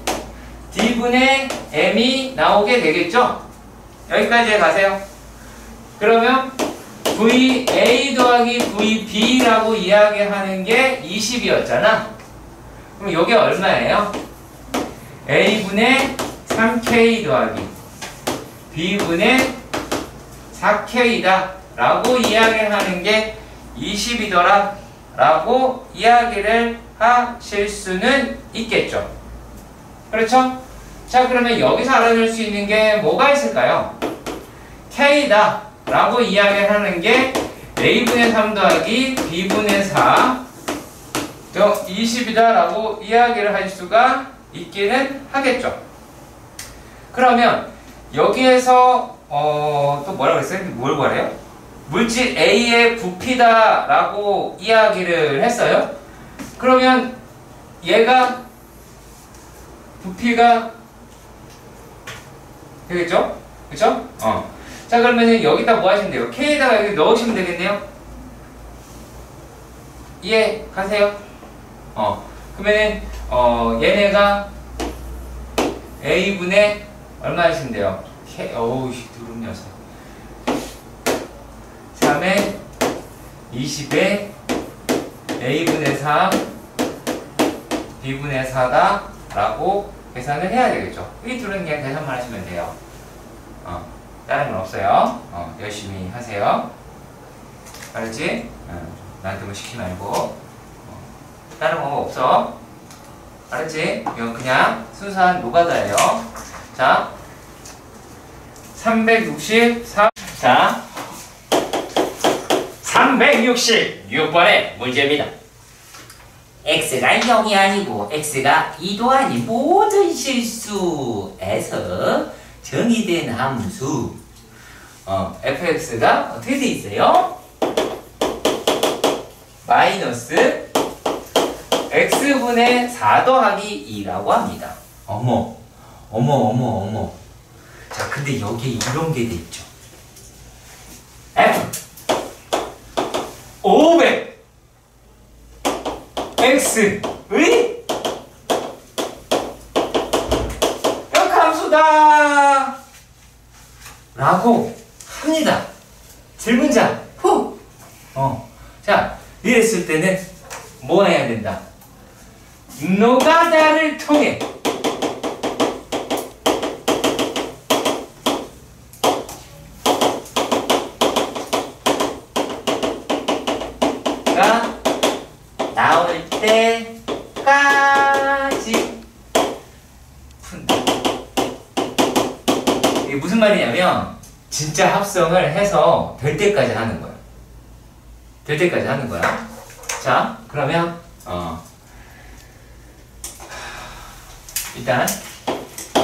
D분의 M이 나오게 되겠죠? 여기까지 가세요. 그러면 VA 더하기 VB라고 이야기하는 게 20이었잖아. 그럼 이게 얼마예요? A분의 3K 더하기 B분의 4K다 라고 이야기를 하는 게 20이더라 라고 이야기를 하실 수는 있겠죠. 그렇죠? 자, 그러면 여기서 알아낼 수 있는 게 뭐가 있을까요? K다 라고 이야기를 하는 게 A분의 3 더하기 B분의 4 20이다 라고 이야기를 할 수가 있기는 하겠죠. 그러면 여기에서 또 뭐라고 했어요? 뭘 구하래요? 물질 A의 부피다 라고 이야기를 했어요. 그러면 얘가 부피가 되겠죠? 그쵸? 자, 그러면은 여기다 뭐 하시면 돼요? K에다가 여기 넣으시면 되겠네요? 이해 가세요? 그러면은, 얘네가 A분의 얼마 하시면 돼요? 어우, 두름 녀석. 3에 20에 A분의 3, B분의 4다 라고 계산을 해야 되겠죠. 이 둘은 그냥 계산만 하시면 돼요. 다른 건 없어요. 열심히 하세요. 알았지? 나한테 뭐 시키지 말고. 다른 거 없어. 알았지? 이건 그냥 순수한 노가다예요. 자, 363. 자, 366번의 문제입니다. x가 0이 아니고 x가 2도 아닌 모든 실수에서 정의된 함수 fx가 어떻게 돼 있어요? 마이너스 x분의 4 더하기 2라고 합니다. 어머. 자, 근데 여기에 이런 게 돼 있죠. f 500 x의 역함수다 라고 합니다. 질문자 후. 자, 이랬을 때는 뭐 해야 된다? 노가다를 통해 가 나올 때까지 푼다. 이게 무슨 말이냐면 진짜 합성을 해서 될 때까지 하는 거야. 될 때까지 하는 거야. 자, 그러면 일단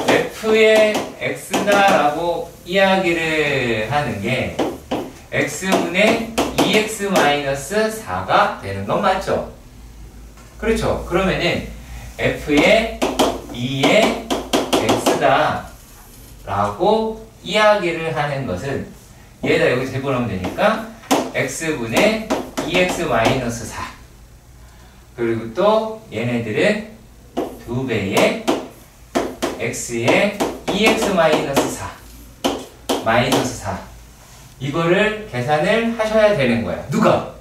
f의 x다라고 이야기를 하는 게 x분의 2x-4가 되는 건 맞죠? 그렇죠? 그러면은 f의 2의 x다 라고 이야기를 하는 것은 얘다 여기 집어넣으면 되니까 x분의 2x-4 그리고 또 얘네들은 2배의 x의 2x-4 마이너스 4 이거를 계산을 하셔야 되는 거야. 누가?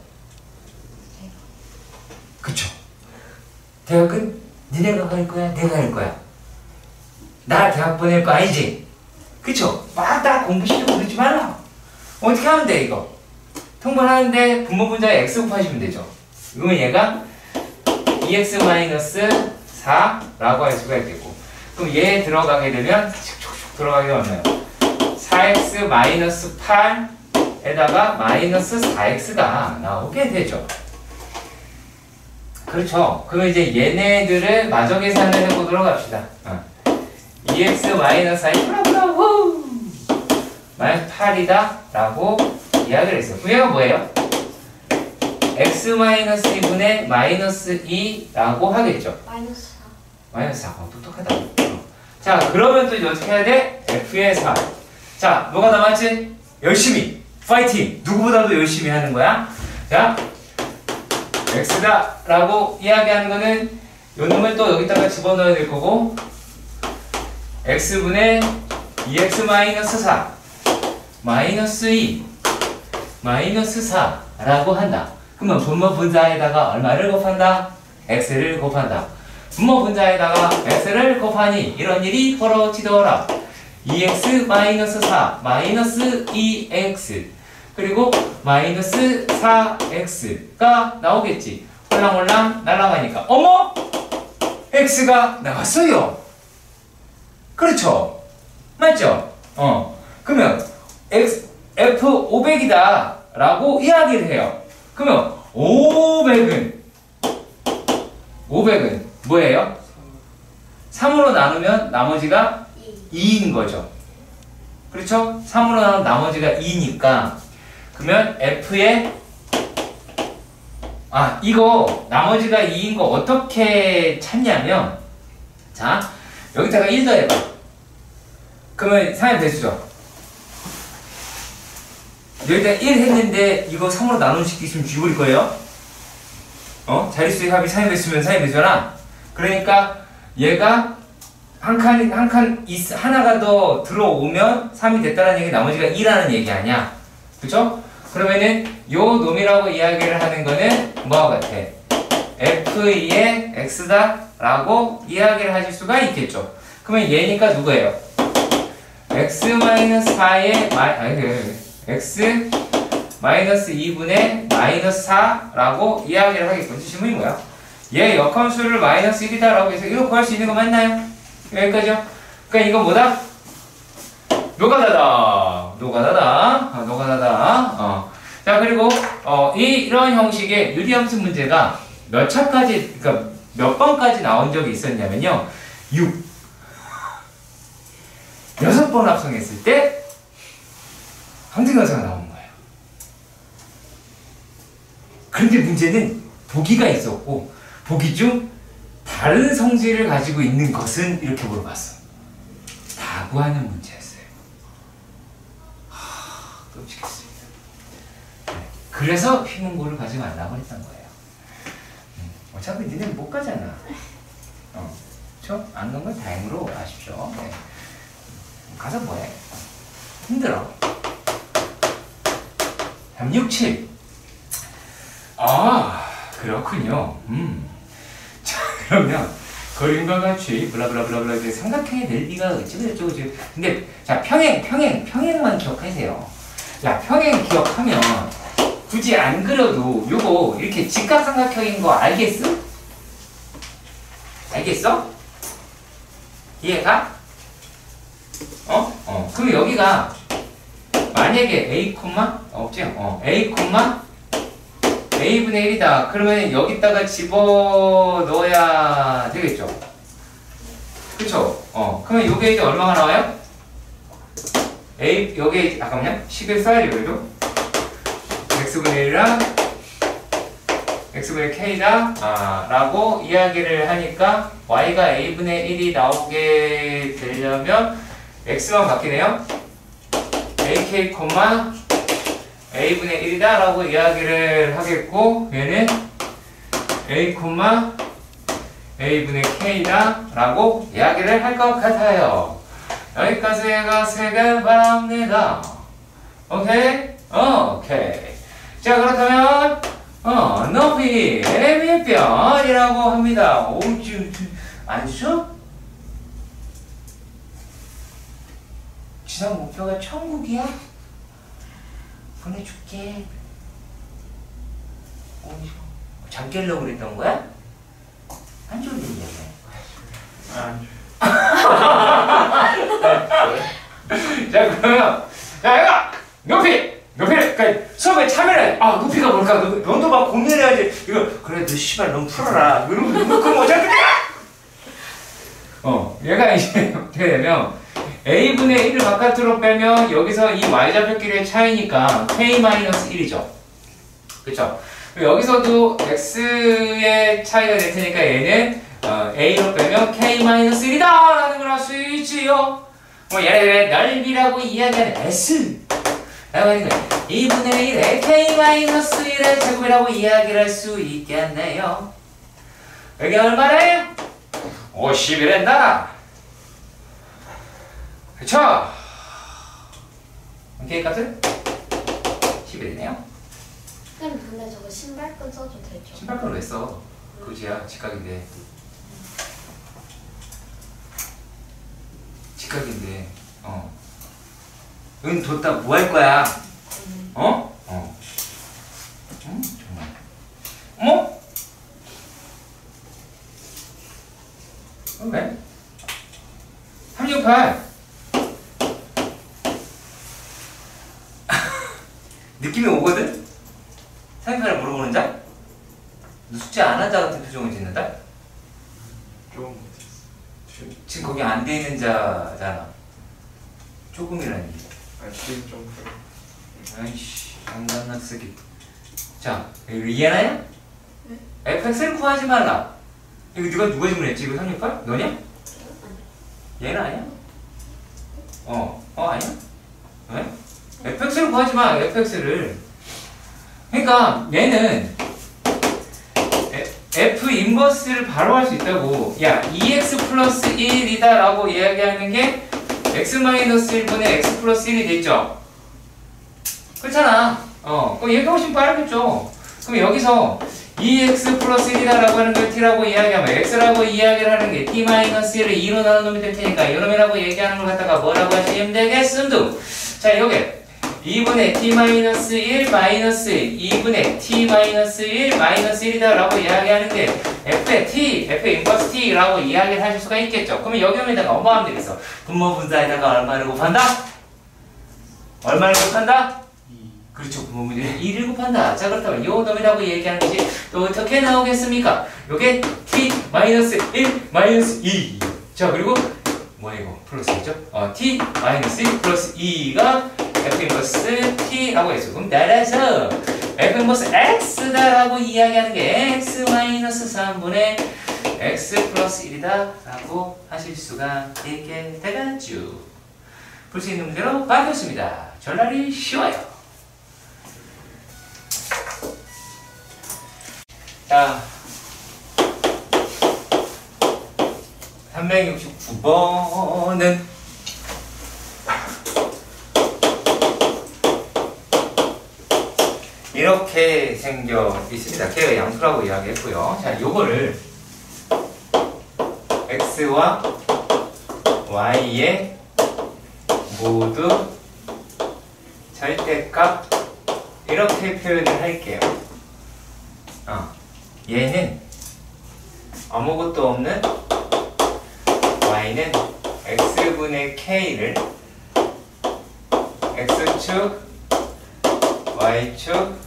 그쵸? 대학은 니네가 갈 거야? 내가 할 거야? 나 대학 보낼 거 아니지? 그쵸? 막 다 공부시키고 그러지 말라. 어떻게 하면 돼 이거? 통분하는데 분모분자에 x 곱하시면 되죠. 그러면 얘가 2x-4라고 할 수가 있겠고 그럼 얘 들어가게 되면 슉슉슉 들어가게 되면 얼마예요? 4x-8에다가 마이너스 4x가 나오게 되죠. 그렇죠. 그러면 이제 얘네들을 마저 계산을 해보도록 합시다. 2x-4이 브라브라우 마이너스 8이다 라고 이야기를 했어요. 그럼 얘가 뭐예요? x-2분의 마이너스 2라고 하겠죠. 마이너스 4. 마이너스 4. 똑똑하다. 자, 그러면 또 이제 어떻게 해야 돼? f의 4. 자, 뭐가 남았지? 열심히. 파이팅. 누구보다도 열심히 하는 거야. 자, x다 라고 이야기하는 거는 요 놈을 또 여기다가 집어넣어야 될 거고 x분의 2x-4 마이너스 2 마이너스 4라고 한다. 그러면 분모 분자에다가 얼마를 곱한다? x를 곱한다. 분모 분자에다가 x를 곱하니 이런 일이 벌어지더라. 2x 마이너스 4 마이너스 2x 그리고 마이너스 4x가 나오겠지. 홀랑홀랑 날아가니까 어머! x가 나왔어요. 그렇죠? 맞죠? 그러면 f 500이다 라고 이야기를 해요. 그러면 500은 뭐예요? 3으로 나누면 나머지가 2인 거죠. 그렇죠? 3으로 나누면 나머지가 2니까 그러면 f의 이거 나머지가 2인 거 어떻게 찾냐면 자 여기다가 1 더해봐. 그러면 3의 배수죠. 여기다 1 했는데 이거 3으로 나누는 식이 있으면 죽어버릴 거예요. 자릿수의 합이 3의 배수면 3의 배수잖아. 그러니까 얘가 한 칸 하나가 더 들어오면 3이 됐다는 얘기 나머지가 2라는 얘기 아니야. 그쵸? 그러면은 요 놈이라고 이야기를 하는 거는 뭐와 같아? f2의 x다 라고 이야기를 하실 수가 있겠죠. 그러면 얘니까 누구예요? x-4의 x 마이너스 2분의 마이너스 4라고 이야기를 하겠군. 질문이 뭐야? 얘 역함수를 마이너스 1이다 라고 해서 이거 구할 수 있는 거 맞나요? 여기까지요? 그러니까 이거 뭐다? 노가다다. 자 그리고 이런 형식의 유리함수 문제가 몇 차까지 그러니까 몇 번까지 나온 적이 있었냐면요 6번 합성했을 때 항등변수가 나오는 거예요. 그런데 문제는 보기가 있었고 보기 중 다른 성질을 가지고 있는 것은 이렇게 물어봤어. 다 구하는 문제였어요. 끔찍했습니다. 그래서 휘문고를 가지고 가려고 했던 거예요. 어차피 니네는 못 가잖아. 그쵸? 안 간 건 다행으로 아십시오. 네. 가서 뭐해? 힘들어. 367. 그렇군요. 자, 그러면 그림과 같이 블라블라블라블라 삼각형의 넓이가 어쩌고저쩌고 근데 자 평행만 기억하세요. 자 평행 기억하면 굳이 안 그려도 요거 이렇게 직각삼각형인 거 알겠어? 알겠어? 이해가? 그럼 여기가 만약에 a, 없지? a, a분의 1이다. 그러면 여기다가 집어넣어야 되겠죠? 그쵸? 그러면 요게 이제 얼마가 나와요? a, 여기에, 잠깐만요. 식을 써야지, 그래도. x분의 1이랑 x분의 k다. 라고 이야기를 하니까 y가 a분의 1이 나오게 되려면 x만 바뀌네요. ak, a분의 1이다 라고 이야기를 하겠고 얘는 a, a분의 k다 라고 이야기를 할 것 같아요. 여기까지가 세길 바랍니다. 오케이? 오케이. 자 그렇다면 높이 밑변이라고 합니다. 안 쉬어? 지상 목표가 천국이야? 보내줄게. 잠 깨려고 그랬던 거야? 안 졸리냐? 자 그러면 자 얘가 높이를 그러니까 수업에 참여를 높이가 뭘까? 너도 막 고민해야지. 이거 그래 너 씨발 너무 풀어라. 그럼 어차피 얘가 이제 어떻게 되면 a분의 1을 바깥으로 빼면 여기서 이 y좌표끼리의 차이니까 k-1이죠. 그쵸? 여기서도 x의 차이가 될 테니까 얘는 a로 빼면 k-1이다 라는 걸 할 수 있지요. 얘를 넓이라고 이야기하는 s 라고 하는 거예요. 2분의 1에 k-1의 제곱이라고 이야기를 할 수 있겠네요. 여기 얼마래? 51엔다. 그쵸? 오케이 값은 11이네요. 선생님 근데 저거 신발끈 써도 되죠? 신발끈 왜 써? 그지야 직각인데. 직각인데 은 뒀다 뭐 할 거야? 정말 어머? 왜? 368 느낌이 오거든? 368을 물어보는 자? 너 숙제 안 한 자 같은 표정을 짓는다? 좀 지금 거기 안 돼 있는 자잖아. 조금이라는 게. 지금 좀 아이씨, 안간나 쓰기. 자, 이거 이해하냐? 네. fx를 구하지 말라. 이거 누가 질문했지? 이거 368? 너냐? 얘는 아니야? 아니야? 왜? fx를 구하지 마, fx를. 그러니까 얘는 f 인버스를 바로 할 수 있다고. 야, 2x 플러스 1이다 라고 이야기하는 게 x 마이너스 1분의 x 플러스 1이 됐죠? 그렇잖아. 그럼 얘가 훨씬 빠르겠죠? 그럼 여기서 2x 플러스 1이다 라고 하는 걸 t라고 이야기하면 x라고 이야기를 하는 게 t 마이너스 1을 2로 나눈 놈이 될 테니까 이놈이라고 얘기하는 걸 갖다가 뭐라고 하시면 되겠음도. 자, 여기 2분의 t 마이너스 1 마이너스 2분의 t 마이너스 1 마이너스 1이다 라고 이야기하는 게 f의 t, f의 인버스 t라고 이야기를 하실 수가 있겠죠. 그러면 여기에다가 엄마하면 되겠어. 분모분자에다가 얼마를 곱한다? 얼마를 곱한다? 그렇죠. 분모분자에 2를 곱한다. 자, 그렇다면 요 놈이라고 얘기하는 것이 또 어떻게 나오겠습니까? 요게 t 마이너스 1 마이너스 2. 자, 그리고 뭐야 이거? 플러스겠죠? t 마이너스 1 플러스 2가 f 인버스 t라고 했어. 그럼 따라서 f 인버스 x다라고 이야기하는 게 x 마이너스 3분의 x 플러스 1이다 라고 하실 수가 있게 되겠죠. 풀 수 있는 문제로 바뀌었습니다. 전날이 쉬워요. 자, 369번은 이렇게 생겨 있습니다. 걔가 양수라고 이야기했고요. 자, 요거를 x와 y의 모두 절대값 이렇게 표현을 할게요. 얘는 아무것도 없는 y는 x분의 k를 x축 y축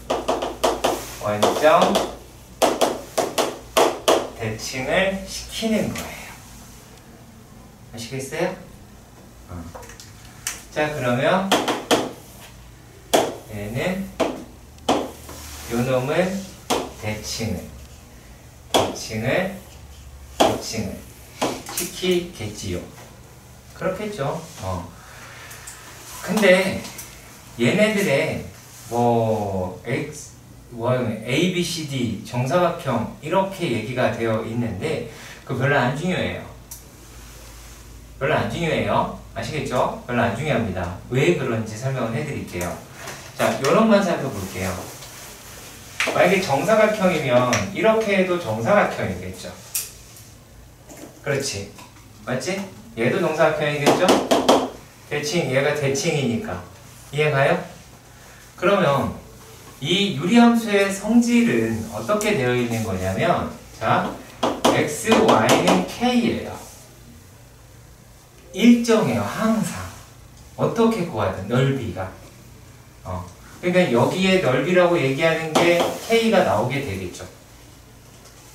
원점 대칭을 시키는 거예요. 아시겠어요? 자, 그러면 얘는 요 놈은 대칭을 시키겠지요. 그렇겠죠. 근데 얘네들의 뭐 A, B, C, D 정사각형 이렇게 얘기가 되어 있는데 그거 별로 안 중요해요. 별로 안 중요해요. 아시겠죠? 별로 안 중요합니다. 왜 그런지 설명을 해드릴게요. 자, 요런만 살펴볼게요. 만약에 정사각형이면 이렇게 해도 정사각형이겠죠. 그렇지. 맞지? 얘도 정사각형이겠죠? 대칭, 얘가 대칭이니까. 이해가요? 그러면 이 유리함수의 성질은 어떻게 되어 있는 거냐면, 자, x, y는 k예요. 일정해요, 항상. 어떻게 구하든, 넓이가. 그러니까 여기에 넓이라고 얘기하는 게 k가 나오게 되겠죠.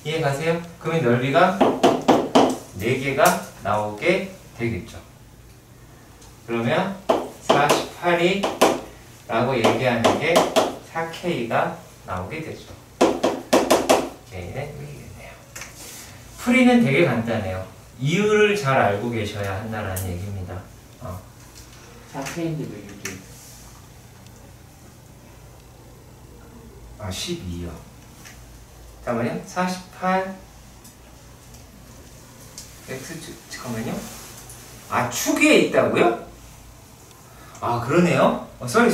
이해 가세요? 그러면 넓이가 4개가 나오게 되겠죠. 그러면 48이 라고 얘기하는 게 4k가 나오게 되죠. k는 여기겠네요. 풀이는 되게 간단해요. 이유를 잘 알고 계셔야 한다는 얘기입니다. 4K인데 왜 6이? 12요. 잠깐만요. 48 X축, 잠깐만요. 축에 있다고요? 그러네요. 쏘리.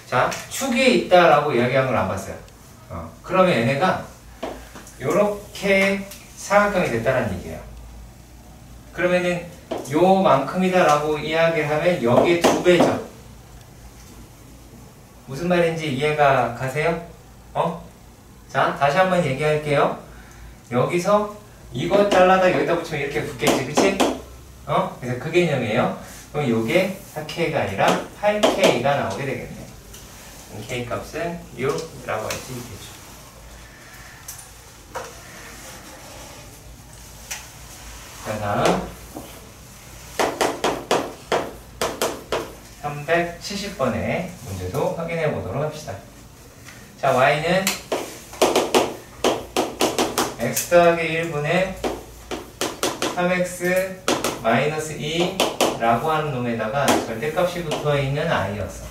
자, 축에 있다라고 이야기한 걸 안 봤어요. 그러면 얘네가 요렇게 사각형이 됐다는 얘기예요. 그러면은 요만큼이다 라고 이야기를 하면 여기에 2배죠. 무슨 말인지 이해가 가세요? 자, 다시 한번 얘기할게요. 여기서 이거 잘라다 여기다 붙이면 이렇게 붙겠지, 그치? 그래서 그 개념이에요. 그럼 요게 4K가 아니라 8K가 나오게 되겠네요. K 값은 6이라고 할 수 있겠죠. 자, 다음 370번의 문제도 확인해 보도록 합시다. 자, y는 x 더하기 1분의 3x 마이너스 2라고 하는 놈에다가 절대값이 붙어있는 i였어.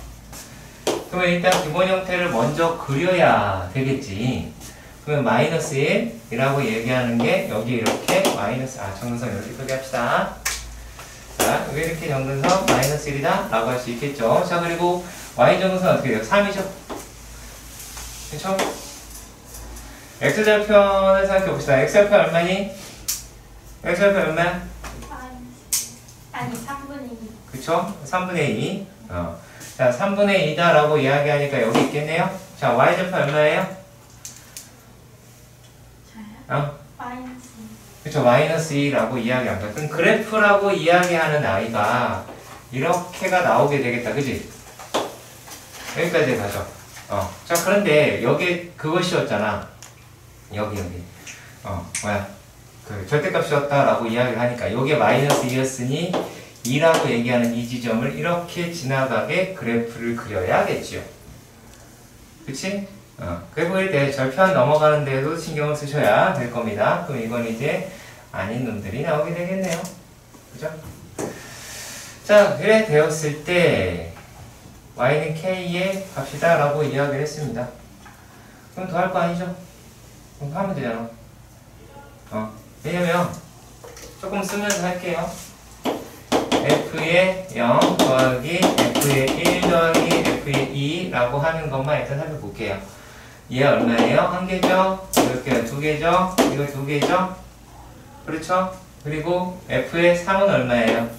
그러면 일단 기본 형태를 먼저 그려야 되겠지. 그러면 마이너스 1이라고 얘기하는 게 여기 이렇게 마이너스, 정근선 이렇게 크게 합시다. 자, 여기 이렇게 정근선 마이너스 1이다 라고 할 수 있겠죠. 자, 그리고 y 정근선 어떻게 돼요? 3이죠? 그쵸? x절편을 생각해 봅시다. x절편 얼마니? x절편 얼마야? 아니 3분의 2. 그쵸? 3분의 2. 자, 3분의 2다 라고 이야기하니까 여기 있겠네요. 자, y절편 얼마예요? 마이너스. 그쵸, 마이너스 2라고 이야기합니다. 그럼 그래프라고 이야기하는 i가 이렇게가 나오게 되겠다. 그지? 여기까지 가죠. 자, 그런데 여기 그것이었잖아. 여기. 그 절대값이었다라고 이야기를 하니까 여기에 마이너스 2였으니 2라고 얘기하는 이 지점을 이렇게 지나가게 그래프를 그려야겠지요. 그치? 그래프 그릴 때 절편 넘어가는 데도 신경을 쓰셔야 될 겁니다. 그럼 이건 이제 아닌 놈들이 나오게 되겠네요. 그죠? 자, 그래 되었을 때 y는 k의 값이다 라고 이야기를 했습니다. 그럼 더 할 거 아니죠? 그럼 하면 되잖아. 왜냐면 조금 쓰면서 할게요. f의 0 더하기 f의 1 더하기 f의 2라고 하는 것만 일단 살펴볼게요. 얘 얼마예요? 1개죠? 이렇게 2개죠? 이거 2개죠? 그렇죠? 그리고 f의 3은 얼마예요?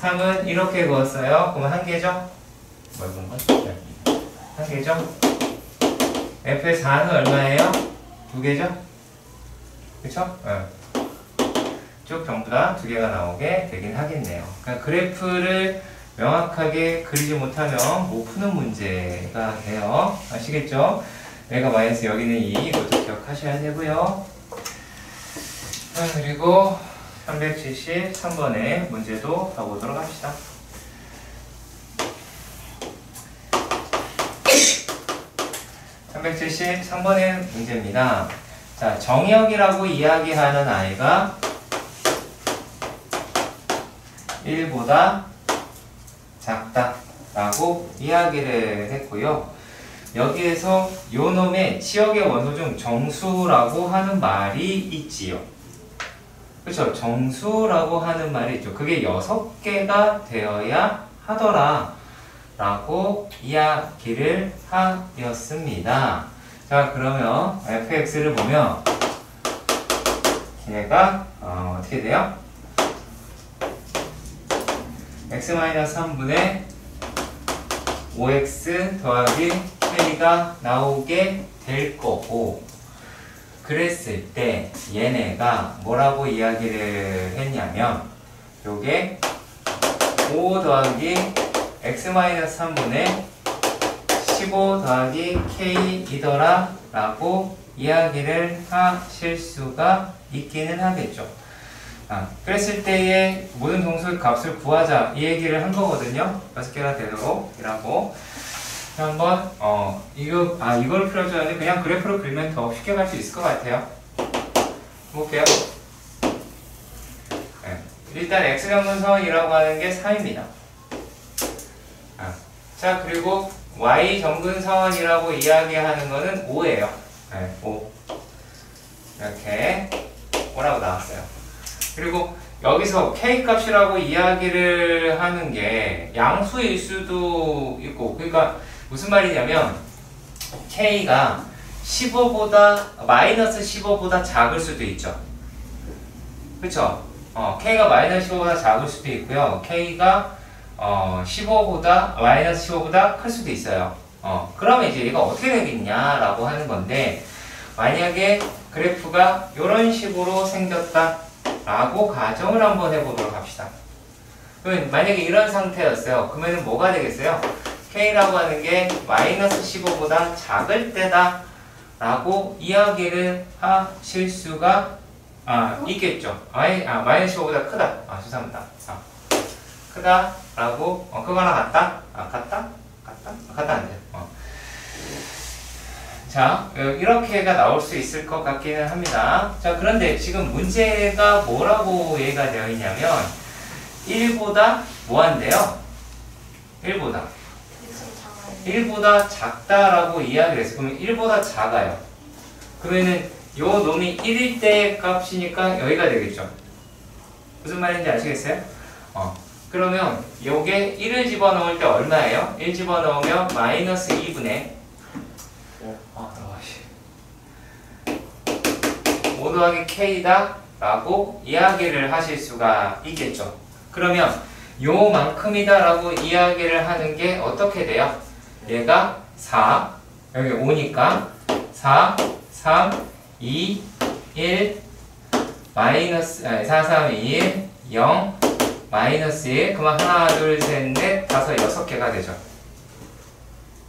3은 이렇게 그었어요. 그러면 1개죠? 뭘 본 거지? 1개죠? f의 4는 얼마예요? 2개죠? 그쵸? 쭉 전부 다 2개가 나오게 되긴 하겠네요. 그러니까 그래프를 명확하게 그리지 못하면 못 푸는 문제가 돼요. 아시겠죠? 여기가 마이너스 여기는 2 이것도 기억하셔야 되고요. 그리고 373번의 문제도 가보도록 합시다. (373번의) 문제입니다. 자, 정역이라고 이야기하는 i가 1보다 작다라고 이야기를 했고요. 여기에서 요 놈의 치역의 원소 중 정수라고 하는 말이 있지요. 그렇죠? 정수라고 하는 말이 있죠. 그게 6개가 되어야 하더라 라고 이야기를 하였습니다. 자, 그러면 fx를 보면 얘가 어떻게 돼요? x-3분의 5x 더하기 k가 나오게 될 거고, 그랬을 때 얘네가 뭐라고 이야기를 했냐면 요게 5 더하기 x-3분의 15 더하기 k이더라 라고 이야기를 하실 수가 있기는 하겠죠. 그랬을 때의 모든 동수의 값을 구하자 이 얘기를 한 거거든요. 6개가 되도록 이라고. 한번 이걸 풀어줘야 하는데 그냥 그래프로 그리면 더 쉽게 갈 수 있을 것 같아요. 볼게요. 일단 x정근선이라고 하는 게 3입니다. 자, 그리고 y 정근선이라고 이야기하는 거는 5예요. 5 이렇게 5라고 나왔어요. 그리고 여기서 k 값이라고 이야기를 하는 게 양수일 수도 있고, 그러니까 무슨 말이냐면 k가 15보다 마이너스 15보다 작을 수도 있죠. 그쵸? K가 마이너스 15보다 작을 수도 있고요. K가 15보다 마이너스 15보다 클 수도 있어요. 그러면 이제 얘가 어떻게 되겠냐라고 하는 건데, 만약에 그래프가 이런 식으로 생겼다라고 가정을 한번 해보도록 합시다. 그러면 만약에 이런 상태였어요. 그러면 뭐가 되겠어요? K라고 하는 게 마이너스 15보다 작을 때다 라고 이야기를 하실 수가 있겠죠. 마이너스 15보다 크다. 죄송합니다. 크다 라고 크거나 같다? 같다? 안 돼요. 자, 이렇게가 나올 수 있을 것 같기는 합니다. 자, 그런데 지금 문제가 뭐라고 얘기가 되어 있냐면 1보다 뭐한대요? 1보다 작다라고 이야기를 했어요. 그러면 1보다 작아요. 그러면은 요 놈이 1일 때 값이니까 여기가 되겠죠. 무슨 말인지 아시겠어요? 그러면 요게 1을 집어넣을 때 얼마예요? 1 집어넣으면 마이너스 2분의 5 더하기 K다 라고 이야기를 하실 수가 있겠죠. 그러면 요만큼이다 라고 이야기를 하는 게 어떻게 돼요? 얘가 4, 여기 5니까 4, 3, 2, 1, 마이너스, 4, 3, 2, 1, 0, 마이너스 1, 그러면 하나, 둘, 셋, 넷, 다섯, 6개가 되죠.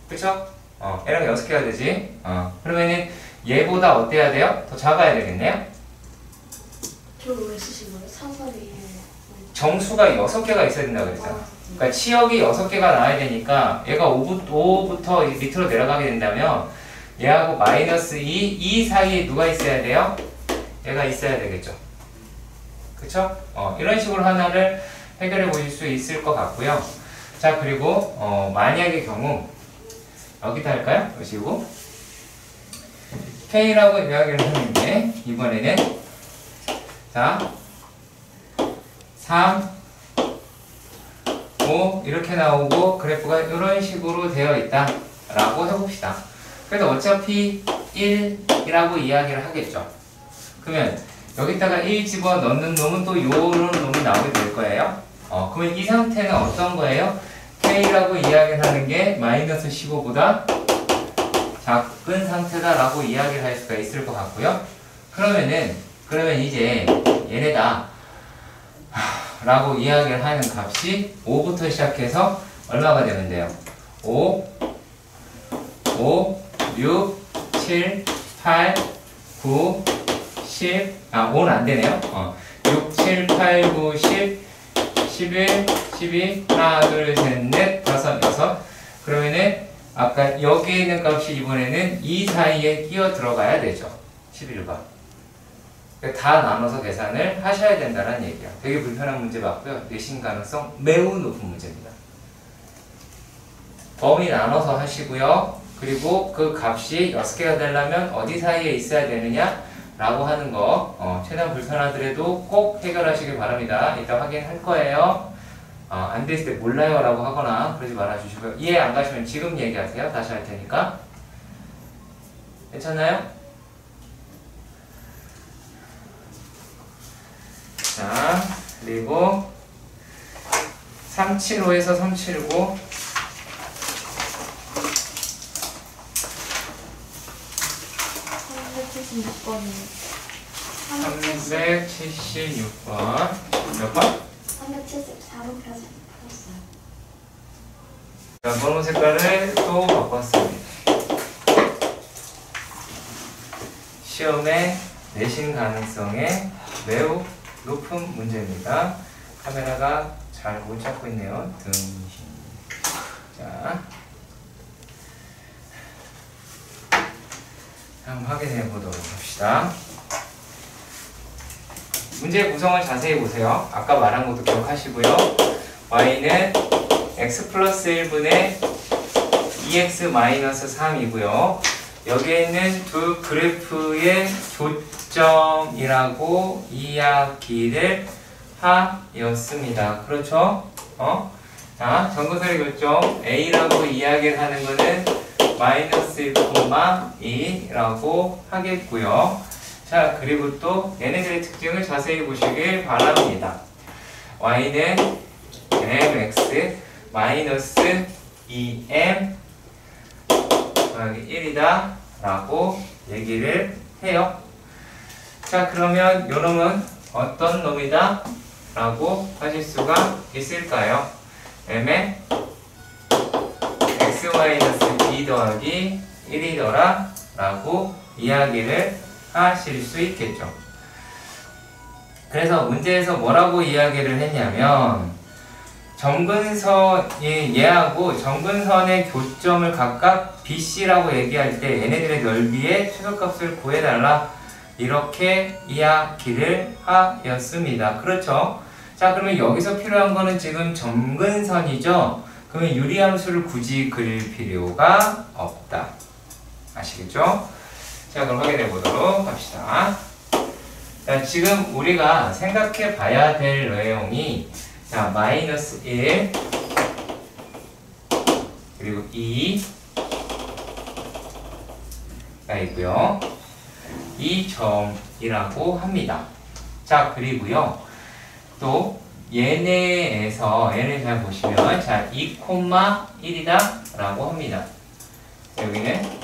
그쵸? 얘랑 6개가 되지? 그러면은 얘보다 어때야 돼요? 더 작아야 되겠네요? 저를 왜 쓰신 거예요? 3, 4, 2, 1. 정수가 6개가 있어야 된다고 그랬잖아. 그러니까 치역이 6개가 나와야 되니까 얘가 5부터 밑으로 내려가게 된다면 얘하고 마이너스 2 사이에 누가 있어야 돼요? 얘가 있어야 되겠죠. 그쵸? 이런 식으로 하나를 해결해 보실 수 있을 것 같고요. 자, 그리고 만약의 경우 여기다 할까요? 보시고 K라고 이야기를 하는데 이번에는 자 3, 5 이렇게 나오고 그래프가 이런 식으로 되어 있다 라고 해봅시다. 그래서 어차피 1이라고 이야기를 하겠죠. 그러면 여기다가 1 집어넣는 놈은 또 요런 놈이 나오게 될 거예요. 그러면 이 상태는 어떤 거예요? K라고 이야기를 하는 게 마이너스 15보다 작은 상태다 라고 이야기를 할 수가 있을 것 같고요. 그러면 이제 얘네다 라고 이야기를 하는 값이 5부터 시작해서 얼마가 되면 돼요? 5, 6, 7, 8, 9, 10, 5는 안 되네요. 6, 7, 8, 9, 10, 11, 12, 하나, 둘, 셋, 넷, 다섯, 여섯. 그러면은 아까 여기에 있는 값이 이번에는 이 사이에 끼어 들어가야 되죠. 11과. 다 나눠서 계산을 하셔야 된다는 얘기예요. 되게 불편한 문제 맞고요. 내신 가능성 매우 높은 문제입니다. 범위 나눠서 하시고요. 그리고 그 값이 6개가 되려면 어디 사이에 있어야 되느냐 라고 하는 거 최대한 불편하더라도 꼭 해결하시길 바랍니다. 이따 확인할 거예요. 안 됐을 때 몰라요 라고 하거나 그러지 말아주시고요. 이해 안 가시면 지금 얘기하세요. 다시 할 테니까. 괜찮나요? 자, 그리고 375에서 379 376번 몇 번? 374번까지 풀었어요. 자, 번호 색깔을 또 바꿨습니다. 시험에 내신 가능성에 매우 높은 문제입니다. 카메라가 잘 못 잡고 있네요. 등신. 자, 한번 확인해 보도록 합시다. 문제 구성을 자세히 보세요. 아까 말한 것도 기억하시고요. y는 x 플러스 1분의 2x 마이너스 3이고요. 여기에 있는 두 그래프의 교점이라고 이야기를 하였습니다. 그렇죠? 자, 전구설의 교점 A라고 이야기를 하는 거는 마이너스 1,2라고 하겠고요. 자, 자, 그리고 또 얘네들의 특징을 자세히 보시길 바랍니다. y는 mx 마이너스 2m 더하기 1이다 라고 얘기를 해요. 자, 그러면 요 놈은 어떤 놈이다 라고 하실 수가 있을까요? m에 x 마이너스 2 더하기 1이더라 라고 이야기를 하실 수 있겠죠. 그래서 문제에서 뭐라고 이야기를 했냐면 점근선이 얘하고 점근선의 교점을 각각 BC라고 얘기할 때 얘네들의 넓이의 최소값을 구해달라 이렇게 이야기를 하였습니다. 그렇죠? 자, 그러면 여기서 필요한 거는 지금 점근선이죠? 그러면 유리함수를 굳이 그릴 필요가 없다. 아시겠죠? 자, 그럼 확인해 보도록 합시다. 자, 지금 우리가 생각해 봐야 될 내용이 자, 마이너스 1 그리고 2가 있고요. 이 점이라고 합니다. 자, 그리고요. 또 얘네에서 얘를 잘 보시면 자, 2,1이다 라고 합니다. 여기는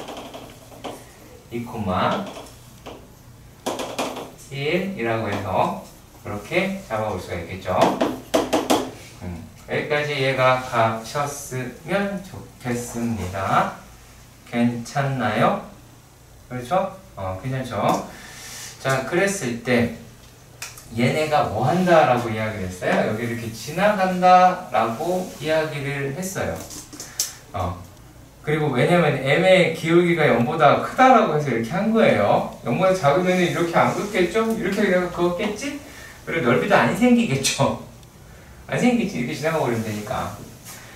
2,1이라고 해서 그렇게 잡아볼 수가 있겠죠. 여기까지 얘가 갇혔으면 좋겠습니다. 괜찮나요? 그렇죠? 괜찮죠? 자, 그랬을 때 얘네가 뭐 한다 라고 이야기를 했어요? 여기 이렇게 지나간다 라고 이야기를 했어요. 그리고 왜냐면 m의 기울기가 0보다 크다라고 해서 이렇게 한 거예요. 0보다 작으면 이렇게 안 긋겠죠? 이렇게 내가 그었겠지? 그리고 넓이도 안 생기겠죠? 안 생기지. 이렇게 지나가 버리면 되니까.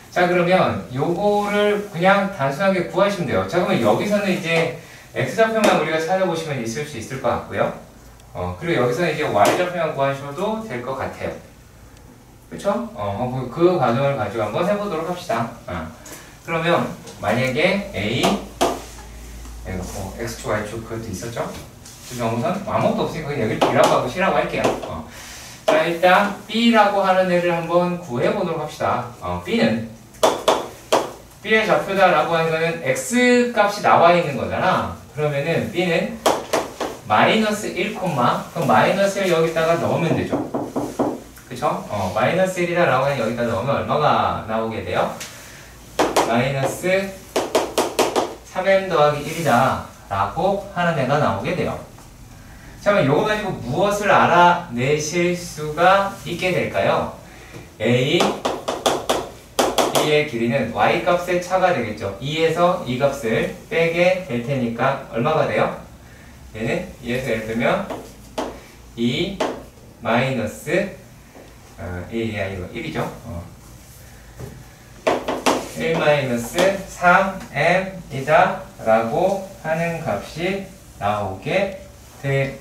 자, 그러면 요거를 그냥 단순하게 구하시면 돼요. 자, 그러면 여기서는 이제 x좌표만 우리가 찾아보시면 있을 수 있을 것 같고요. 그리고 여기서는 이제 y좌표만 구하셔도 될 것 같아요. 그쵸? 그 과정을 가지고 한번 해보도록 합시다. 그러면 만약에 a x축 y축 그것도 있었죠? 그 정선 아무것도 없으니까 그냥 여기 b라고 하고 c라고 할게요. 자, 일단 b라고 하는 애를 한번 구해보도록 합시다. b는 b의 좌표다라고 하는 거는 x 값이 나와 있는 거잖아. 그러면은 b는 마이너스 1, 그럼 마이너스 1 여기다가 넣으면 되죠. 그쵸? 마이너스 1이다 라고 하면 여기다 넣으면 얼마가 나오게 돼요? 마이너스 3m 더하기 1이다 라고 하는 애가 나오게 돼요. 자, 그럼 요거 가지고 무엇을 알아내실 수가 있게 될까요? a, b의 길이는 y 값의 차가 되겠죠. 2에서 이 값을 빼게 될 테니까 얼마가 돼요? 얘는 2에서 예를 들면 2 마이너스 1이 아니고 1이죠. 1 마이너스 3m이다 라고 하는 값이 나오게 돼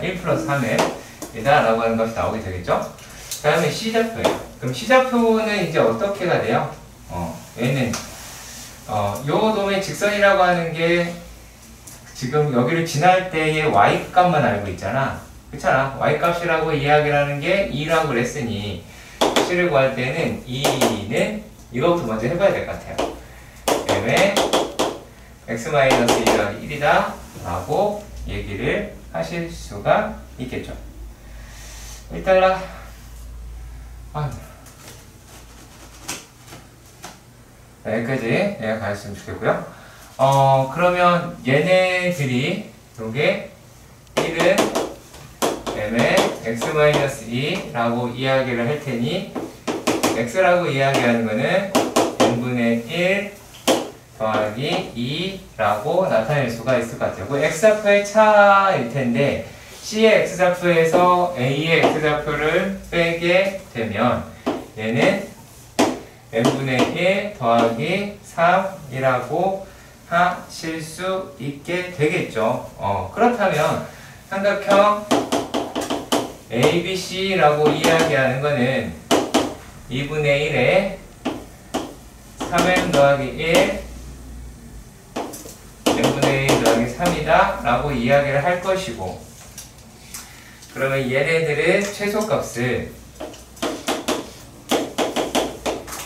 1 플러스 3m이다 라고 하는 값이 나오게 되겠죠. 그 다음에 C좌표예요. 그럼 C좌표는 이제 어떻게가 돼요? 얘는 요 놈의 직선이라고 하는 게 지금 여기를 지날 때의 y값만 알고 있잖아. 그렇잖아. y값이라고 이야기를 하는 게 2라고 그랬으니 C를 구할 때는 2는 이거부터 먼저 해봐야 될 것 같아요. m에 x-2 더하기 1이다 라고 얘기를 하실 수가 있겠죠. 1달러 여기까지 내가 가르치면 좋겠고요. 그러면 얘네들이 요게 1은 m에 x-2라고 이야기를 할 테니 x라고 이야기하는 거는 n분의 1 더하기 2라고 나타낼 수가 있을 것 같아요. 그 x좌표의 차일 텐데 c의 x좌표에서 a의 x좌표를 빼게 되면 얘는 n분의 1 더하기 3이라고 하실 수 있게 되겠죠. 그렇다면 삼각형 ABC라고 이야기하는 거는 2분의 1에 3m 더하기 1 n분의 1 더하기 3이다 라고 이야기를 할 것이고 그러면 얘네들의 최소값을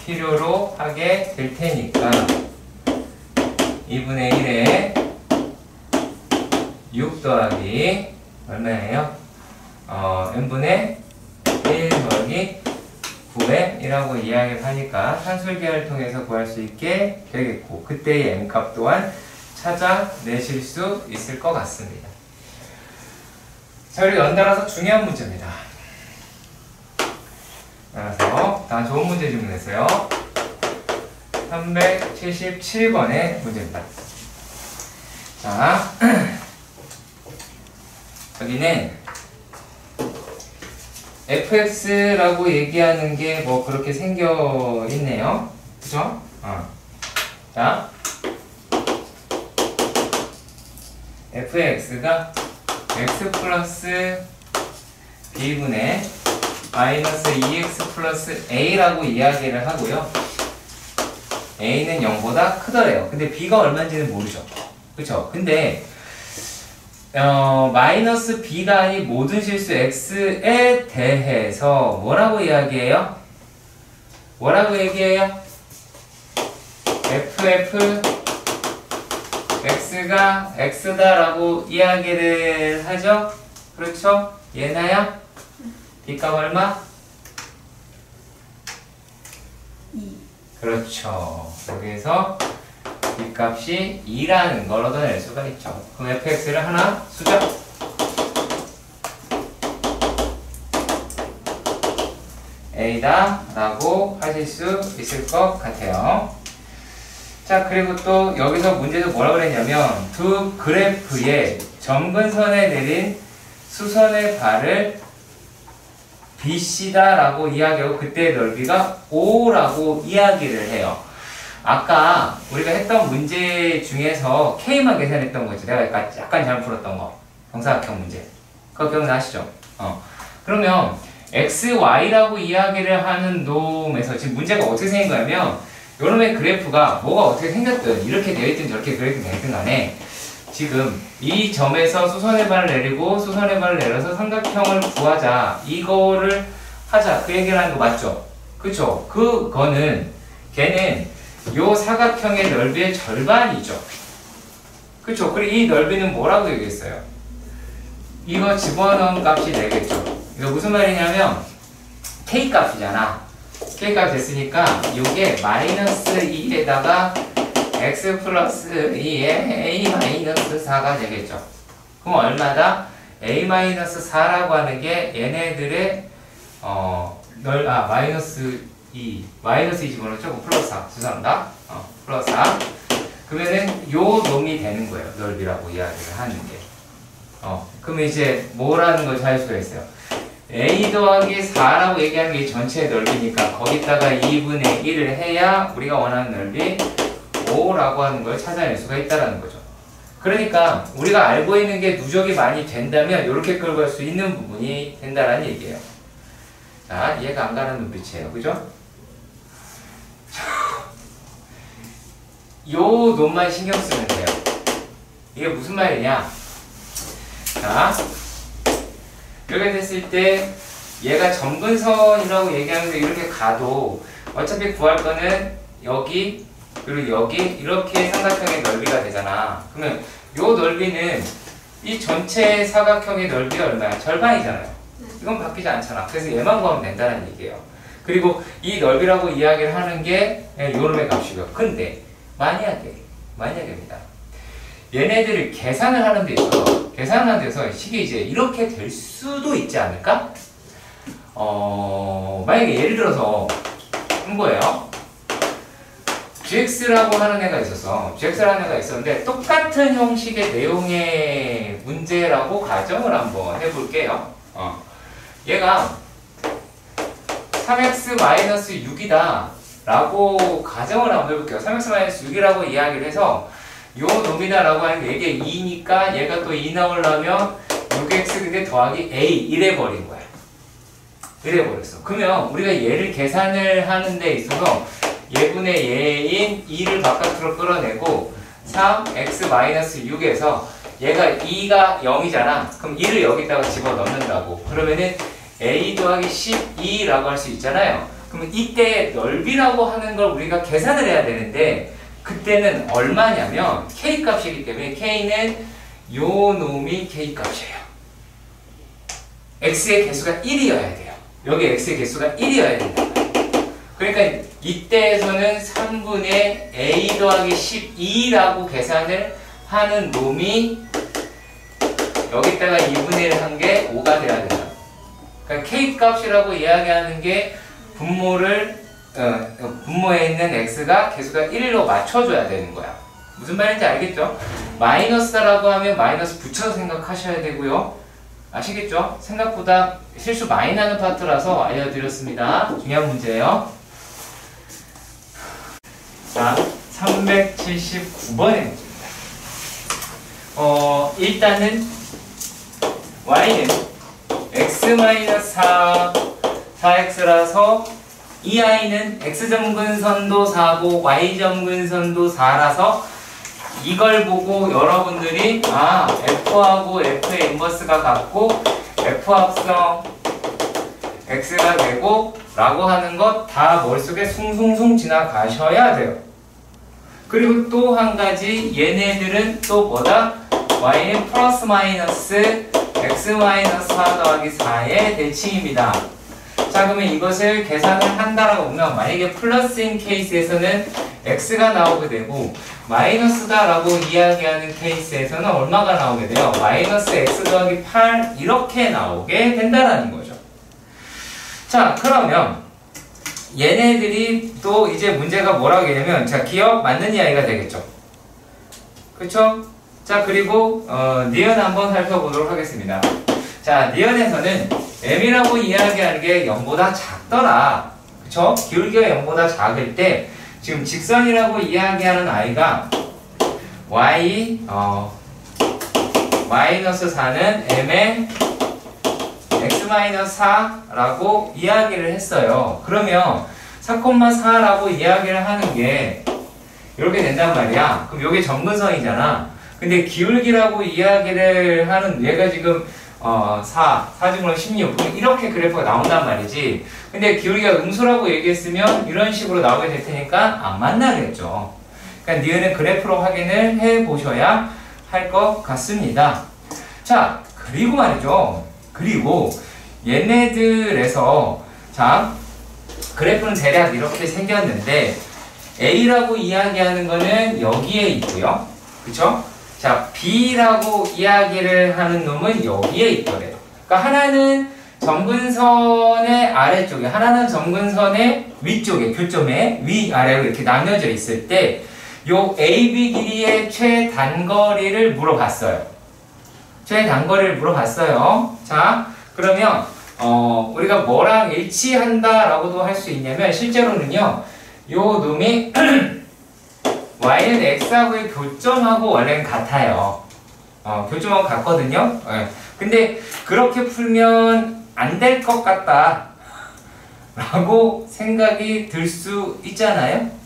필요로 하게 될 테니까 2분의 1에 6 더하기 얼마예요? n분의 1 더하기 9의 1하고 이야기를 하니까 산술계를 통해서 구할 수 있게 되겠고 그때의 n값 또한 찾아내실 수 있을 것 같습니다. 자, 그리고 연달아서 중요한 문제입니다. 따라서 다 좋은 문제 질문했어요. 377번의 문제입니다. 자, 여기는 fx라고 얘기하는 게 뭐 그렇게 생겨 있네요. 그죠? 자, fx가 x 플러스 b분의 마이너스 2x 플러스 a라고 이야기를 하고요. a는 0보다 크더래요. 근데 b가 얼마인지는 모르죠. 그쵸? 근데 마이너스 b가 아닌 모든 실수 x에 대해서 뭐라고 이야기해요? 뭐라고 얘기해요? ff x가 x다라고 이야기를 하죠? 그렇죠? 얘나야? b값 얼마? 2. 그렇죠. 여기에서 b값이 2라는 걸 얻어낼 수가 있죠. 그럼 fx를 하나 수정. a다 라고 하실 수 있을 것 같아요. 자, 그리고 또 여기서 문제도 뭐라 그랬냐면 두 그래프의 점근선에 내린 수선의 발을 BC다 라고 이야기하고 그때의 넓이가 5라고 이야기를 해요. 아까 우리가 했던 문제 중에서 K만 계산했던 거지. 내가 약간 잘못 풀었던 거. 정사각형 문제. 그거 기억나시죠? 그러면 X, Y라고 이야기를 하는 놈에서 지금 문제가 어떻게 생긴 거냐면 요놈의 그래프가 뭐가 어떻게 생겼든 이렇게 되어있든 저렇게 되어있든 간에 지금 이 점에서 수선의 발을 내리고 수선의 발을 내려서 삼각형을 구하자 이거를 하자 그 얘기를 하는 거 맞죠? 그쵸? 그거는 걔는 요 사각형의 넓이의 절반이죠. 그쵸? 그리고 이 넓이는 뭐라고 얘기했어요? 이거 집어넣은 값이 되겠죠. 이거 무슨 말이냐면 K 값이잖아. K 값 됐으니까 이게 마이너스 2에다가 x 플러스 2에 a 마이너스 4가 되겠죠. 그럼 얼마다? a 마이너스 4라고 하는 게 얘네들의 마이너스 2 집어넣죠? 플러스 4 죄송합니다. 플러스 4 그러면은 요 놈이 되는 거예요. 넓이라고 이야기를 하는 게. 그러면 이제 뭐라는 걸 찾을 수가 있어요. a 더하기 4라고 얘기하는 게 전체의 넓이니까 거기다가 2분의 1을 해야 우리가 원하는 넓이 5라고 하는 걸 찾아낼 수가 있다는 거죠. 그러니까 우리가 알고 있는 게 누적이 많이 된다면 이렇게 끌고 갈 수 있는 부분이 된다는 얘기예요. 자, 이해가 안 가는 눈빛이에요. 그죠? 요 놈만 신경 쓰면 돼요. 이게 무슨 말이냐? 자, 이렇게 됐을 때 얘가 점근선이라고 얘기하는데 이렇게 가도 어차피 구할 거는 여기 그리고 여기 이렇게 삼각형의 넓이가 되잖아. 그러면 요 넓이는 이 전체 사각형의 넓이가 얼마야? 절반이잖아요. 이건 바뀌지 않잖아. 그래서 얘만 구하면 된다는 얘기예요. 그리고 이 넓이라고 이야기를 하는 게 요놈의 값이고요. 근데 만약입니다. 얘네들을 계산을 하는 데 있어서 계산하는 데서 이게 이제 이렇게 될 수도 있지 않을까? 만약에 예를 들어서 한 거예요. gx라고 하는 애가 있었어. gx라는 애가 있었는데 똑같은 형식의 내용의 문제라고 가정을 한번 해볼게요. 얘가 3x-6이다 라고 가정을 한번 해볼게요. 3x-6이라고 이야기를 해서 요 놈이다 라고 하는 게 이게 2니까 얘가 또 2 나오려면 6x 근데 더하기 a 이래버린 거야. 이래버렸어. 그러면 우리가 얘를 계산을 하는 데 있어서 얘분의 얘인 2를 바깥으로 끌어내고 3x-6에서 얘가 2가 0이잖아. 그럼 2를 여기다가 집어넣는다고. 그러면은 a 더하기 12라고 할 수 있잖아요. 그러면 이때 넓이라고 하는 걸 우리가 계산을 해야 되는데 그때는 얼마냐면 k 값이기 때문에 k는 요 놈이 k 값이에요. x의 개수가 1이어야 돼요. 여기 x의 개수가 1이어야 된다. 그러니까 이때에서는 3분의 a 더하기 12라고 계산을 하는 놈이 여기다가 2분의 1 한 게 5가 돼야 된다. 그러니까 k 값이라고 이야기하는 게 분모에 있는 x가 개수가 1로 맞춰줘야 되는 거야. 무슨 말인지 알겠죠? 마이너스라고 하면 마이너스 붙여서 생각하셔야 되고요. 아시겠죠? 생각보다 실수 많이 나는 파트라서 알려드렸습니다. 중요한 문제예요. 자, 379번의 문제입니다. 일단은 y는 x-4, 4x라서 이 i는 x점근선도 4고 y점근선도 4라서 이걸 보고 여러분들이 f하고 f의 인버스가 같고 f 합성 x가 되고 라고 하는 것 다 머릿속에 숭숭숭 지나가셔야 돼요. 그리고 또 한 가지 얘네들은 또 뭐다? y는 플러스 마이너스 x-4 더하기 4의 대칭입니다. 자, 그러면 이것을 계산을 한다라고 보면 만약에 플러스인 케이스에서는 x가 나오게 되고 마이너스다라고 이야기하는 케이스에서는 얼마가 나오게 돼요? 마이너스 x 더하기 8 이렇게 나오게 된다라는 거죠. 자, 그러면 얘네들이 또 이제 문제가 뭐라고 하냐면 자, 기억 맞는 이야기가 되겠죠. 그쵸? 자, 그리고 니은 한번 살펴보도록 하겠습니다. 자, 니은에서는 m이라고 이야기하는 게 0보다 작더라. 그쵸? 기울기가 0보다 작을 때 지금 직선이라고 이야기하는 i가 y 마이너스 4는 m의 x-4라고 이야기를 했어요. 그러면 4,4라고 이야기를 하는 게 이렇게 된단 말이야. 그럼 이게 점근선이잖아. 근데 기울기라고 이야기를 하는 얘가 지금 4제곱으로 16 이렇게 그래프가 나온단 말이지. 근데 기울기가 음수라고 얘기했으면 이런 식으로 나오게 될 테니까 안 만나겠죠. 그러니까 니은은 그래프로 확인을 해 보셔야 할 것 같습니다. 자, 그리고 말이죠. 그리고 얘네들에서 자, 그래프는 대략 이렇게 생겼는데 A라고 이야기하는 거는 여기에 있고요. 그쵸? 자, B라고 이야기를 하는 놈은 여기에 있더래요. 그러니까 하나는 점근선의 아래쪽에, 하나는 점근선의 위쪽에, 교점의 위아래로 이렇게 나뉘어져 있을 때 요 AB 길이의 최단거리를 물어봤어요. 최단거리를 물어봤어요. 자, 그러면 우리가 뭐랑 일치한다라고도 할 수 있냐면 실제로는요. 요 놈이 y는 x하고의 교점하고 원래는 같아요. 교점하고 같거든요. 근데 그렇게 풀면 안 될 것 같다 라고 생각이 들 수 있잖아요.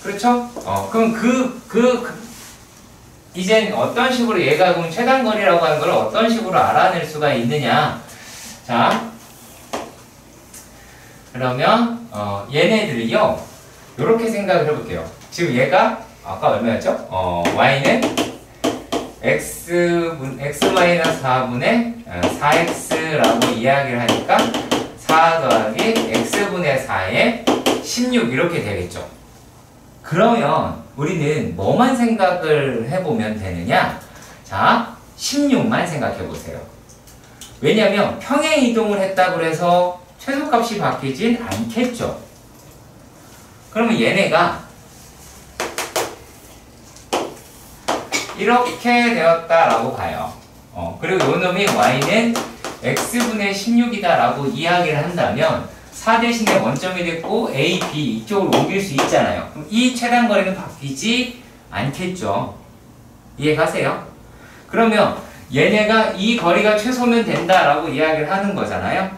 그렇죠? 그럼 이젠 어떤 식으로 얘가 그럼 최단거리라고 하는 걸 어떤 식으로 알아낼 수가 있느냐. 자, 그러면 얘네들이요 요렇게 생각을 해볼게요. 지금 얘가 아까 얼마였죠? y는 x-4분의 4x라고 이야기를 하니까 4 더하기 x분의 4의 16 이렇게 되겠죠. 그러면 우리는 뭐만 생각을 해보면 되느냐? 자, 16만 생각해 보세요. 왜냐하면 평행 이동을 했다고 해서 최소값이 바뀌진 않겠죠. 그러면 얘네가 이렇게 되었다라고 봐요. 그리고 요 놈이 y는 x분의 16이다 라고 이야기를 한다면 4 대신에 원점이 됐고 a, b 이쪽으로 옮길 수 있잖아요. 그럼 이 최단거리는 바뀌지 않겠죠. 이해가세요? 그러면 얘네가 이 거리가 최소면 된다라고 이야기를 하는 거잖아요.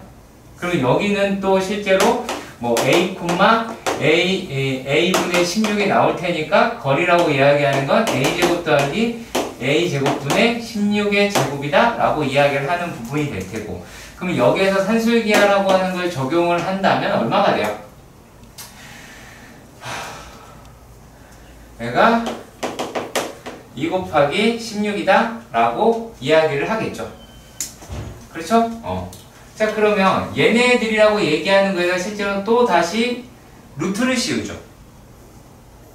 그리고 여기는 또 실제로 뭐 a분의 16이 나올 테니까 거리라고 이야기하는 건 a제곱 더하기 a제곱분의 16의 제곱이다 라고 이야기를 하는 부분이 될 테고, 그럼 여기에서 산술기하라고 하는 걸 적용을 한다면 얼마가 돼요? 내가 2 곱하기 16이다 라고 이야기를 하겠죠. 그렇죠? 자, 그러면 얘네들이라고 얘기하는 거에다 실제로 또 다시 루트를 씌우죠.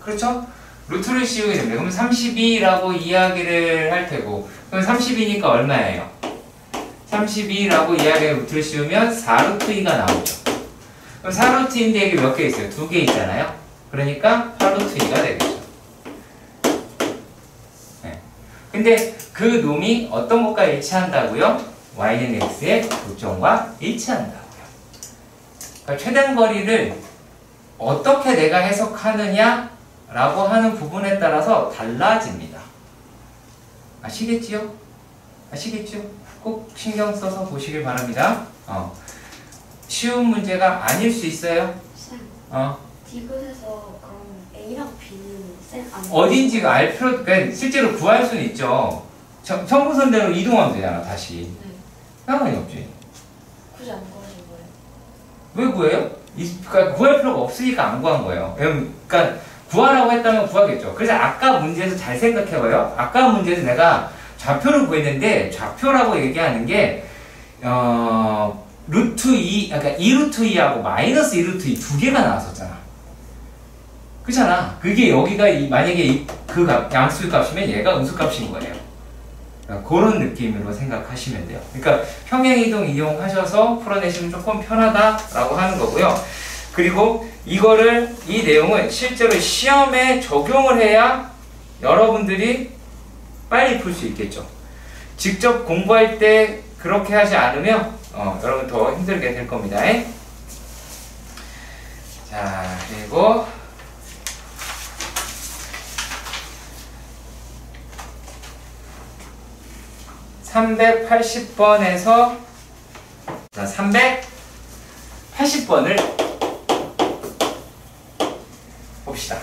그렇죠? 루트를 씌우게 됩니다. 그럼 32라고 이야기를 할 테고, 그럼 32니까 얼마예요? 32라고 이야기해 루트를 씌우면 4루트2가 나오죠. 그럼 4루트인데 이게 몇 개 있어요? 2개 있잖아요. 그러니까 8루트2가 되겠죠. 네. 근데 그 놈이 어떤 것과 일치한다고요? y는 x의 교점과 일치한다고요. 그러니까 최단거리를 어떻게 내가 해석하느냐 라고 하는 부분에 따라서 달라집니다. 아시겠지요? 아시겠죠? 꼭 신경 써서 보시길 바랍니다. 쉬운 문제가 아닐 수 있어요. 쌤, 디귿에서 그럼 A랑 B는 쌤 안 어딘지가 알 필요, 그러니까 실제로 구할 수는 있죠. 청구선대로 이동하면 되잖아, 다시. 네. 상관이 없지. 굳이 안 구하신 거예요? 왜 구해요? 그러니까 구할 필요가 없으니까 안 구한 거예요. 그러니까 구하라고 했다면 구하겠죠. 그래서 아까 문제에서 잘 생각해봐요. 아까 문제에서 내가 좌표를 구했는데 좌표라고 얘기하는 게 루트 2, 그러니까 2루트 2하고 마이너스 2루트 2 두 개가 나왔었잖아. 그렇잖아. 그게 여기가 만약에 그 양수의 값이면 얘가 음수값인 거예요. 그러니까 그런 느낌으로 생각하시면 돼요. 그러니까 평행이동 이용하셔서 풀어내시면 조금 편하다라고 하는 거고요. 그리고 이거를, 이 내용은 실제로 시험에 적용을 해야 여러분들이 빨리 풀 수 있겠죠. 직접 공부할 때 그렇게 하지 않으면 여러분 더 힘들게 될 겁니다. 자, 그리고 380번에서 자, 380번을 봅시다.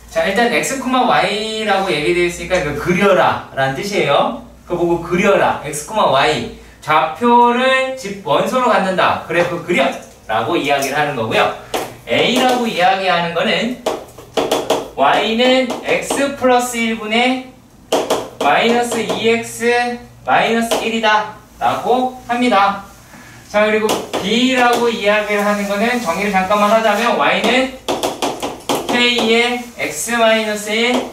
자, 일단 x, y라고 얘기되어 있으니까 이거 그려라 라는 뜻이에요. 그거 보고 그려라. x, y 좌표를 집 원소로 갖는다. 그래프 그려 라고 이야기를 하는 거고요. a라고 이야기하는 거는 y는 x 플러스 1분의 마이너스 2x 마이너스 1이다 라고 합니다. 자, 그리고 b라고 이야기를 하는 거는 정리를 잠깐만 하자면 y는 k의 x 마이너스 1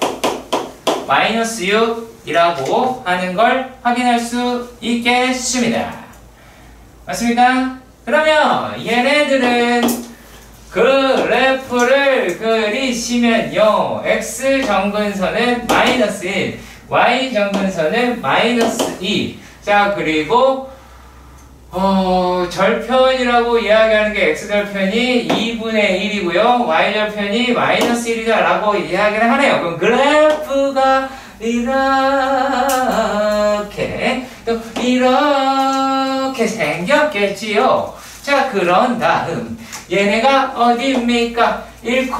마이너스 6이라고 하는 걸 확인할 수 있겠습니다. 맞습니까? 그러면 얘네들은 그래프를 그리시면요, x 정근선은 마이너스 1, y 정근선은 마이너스 2. 자, 그리고 절편이라고 이야기하는 게 x절편이 2분의 1이고요. y절편이 마이너스 1이다 라고 이야기를 하네요. 그럼 그래프가 이렇게 또 이렇게 생겼겠지요. 자, 그런 다음 얘네가 어디입니까? 1,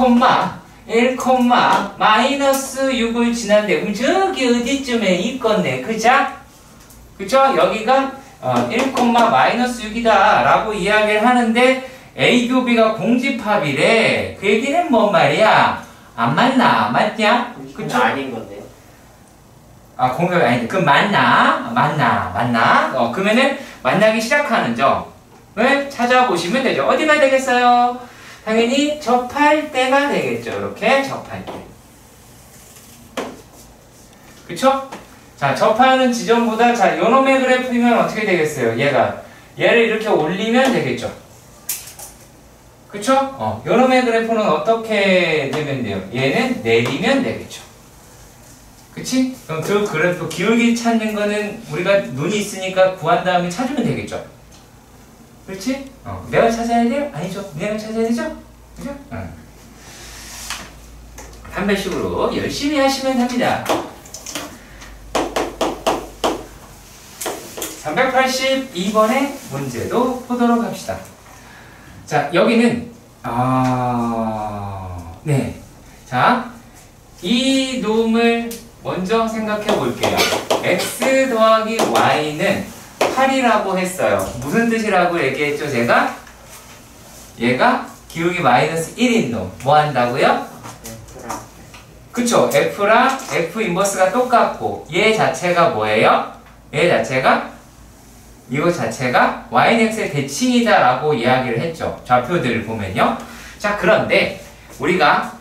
마이너스 6을 지난데 그럼 저기 어디쯤에 있겠네. 그죠? 여기가 1, 마이너스 6이다 라고 이야기를 하는데 A 교비가 공집합이래. 그 얘기는 뭔 말이야? 안 맞나? 맞냐? 그쵸? 아닌 건데요. 공격이 아닌데. 그럼 맞나? 그러면은 만나기 시작하는 점을 찾아보시면 되죠. 어디가 되겠어요? 당연히 접할 때가 되겠죠. 이렇게 접할 때. 그쵸? 자, 접하는 지점보다, 자, 요놈의 그래프이면 어떻게 되겠어요? 얘를 이렇게 올리면 되겠죠. 그쵸? 요놈의 그래프는 어떻게 되면 돼요? 얘는 내리면 되겠죠. 그치? 그럼 그 그래프 기울기 찾는 거는 우리가 눈이 있으니까 구한 다음에 찾으면 되겠죠. 그렇지? 내가 찾아야 돼요? 아니죠. 내가 찾아야 되죠? 그죠? 판별식으로 열심히 하시면 됩니다. 382번의 문제도 보도록 합시다. 자, 여기는 네. 자, 이 놈을 먼저 생각해 볼게요. x 더하기 y는 8이라고 했어요. 무슨 뜻이라고 얘기했죠, 제가? 얘가 기울기 마이너스 1인 놈. 뭐 한다고요? 그쵸? f랑 f 인버스가 똑같고 얘 자체가 뭐예요? 얘 자체가 이거 자체가 y는 x의 대칭이다 라고 이야기를 했죠. 좌표들을 보면요. 자, 그런데 우리가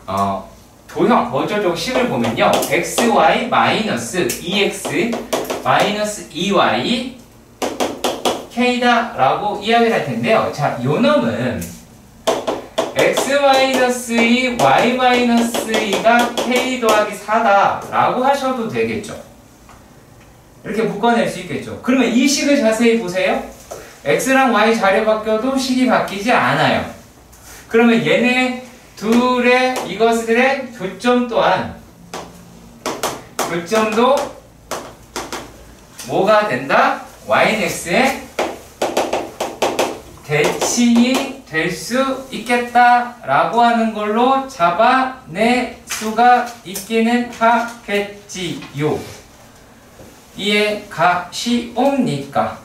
도형 어쩌고 식을 보면요, xy 마이너스 2x 마이너스 2y k다 라고 이야기를 할 텐데요. 자, 요 놈은 x 마이너스 2 y 마이너스 2가 k 더하기 4다 라고 하셔도 되겠죠. 이렇게 묶어낼 수 있겠죠. 그러면 이 식을 자세히 보세요. x랑 y 자리 바뀌어도 식이 바뀌지 않아요. 그러면 얘네 둘의 이것들의 교점 또한 교점도 뭐가 된다? y는 x의 대칭이 될 수 있겠다라고 하는 걸로 잡아낼 수가 있기는 하겠지요. 이해 가시옵니까?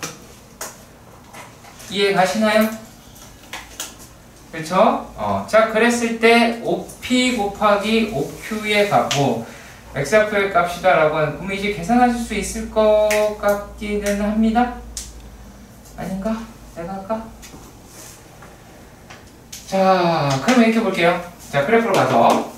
이해 가시나요? 그렇죠? 자, 그랬을 때 5p 곱하기 5q의 값, 뭐 x좌표의 값이다라고 하는 그럼 이제 계산하실 수 있을 것 같기는 합니다. 아닌가? 내가 할까? 자, 그러면 이렇게 볼게요. 자, 그래프로 가서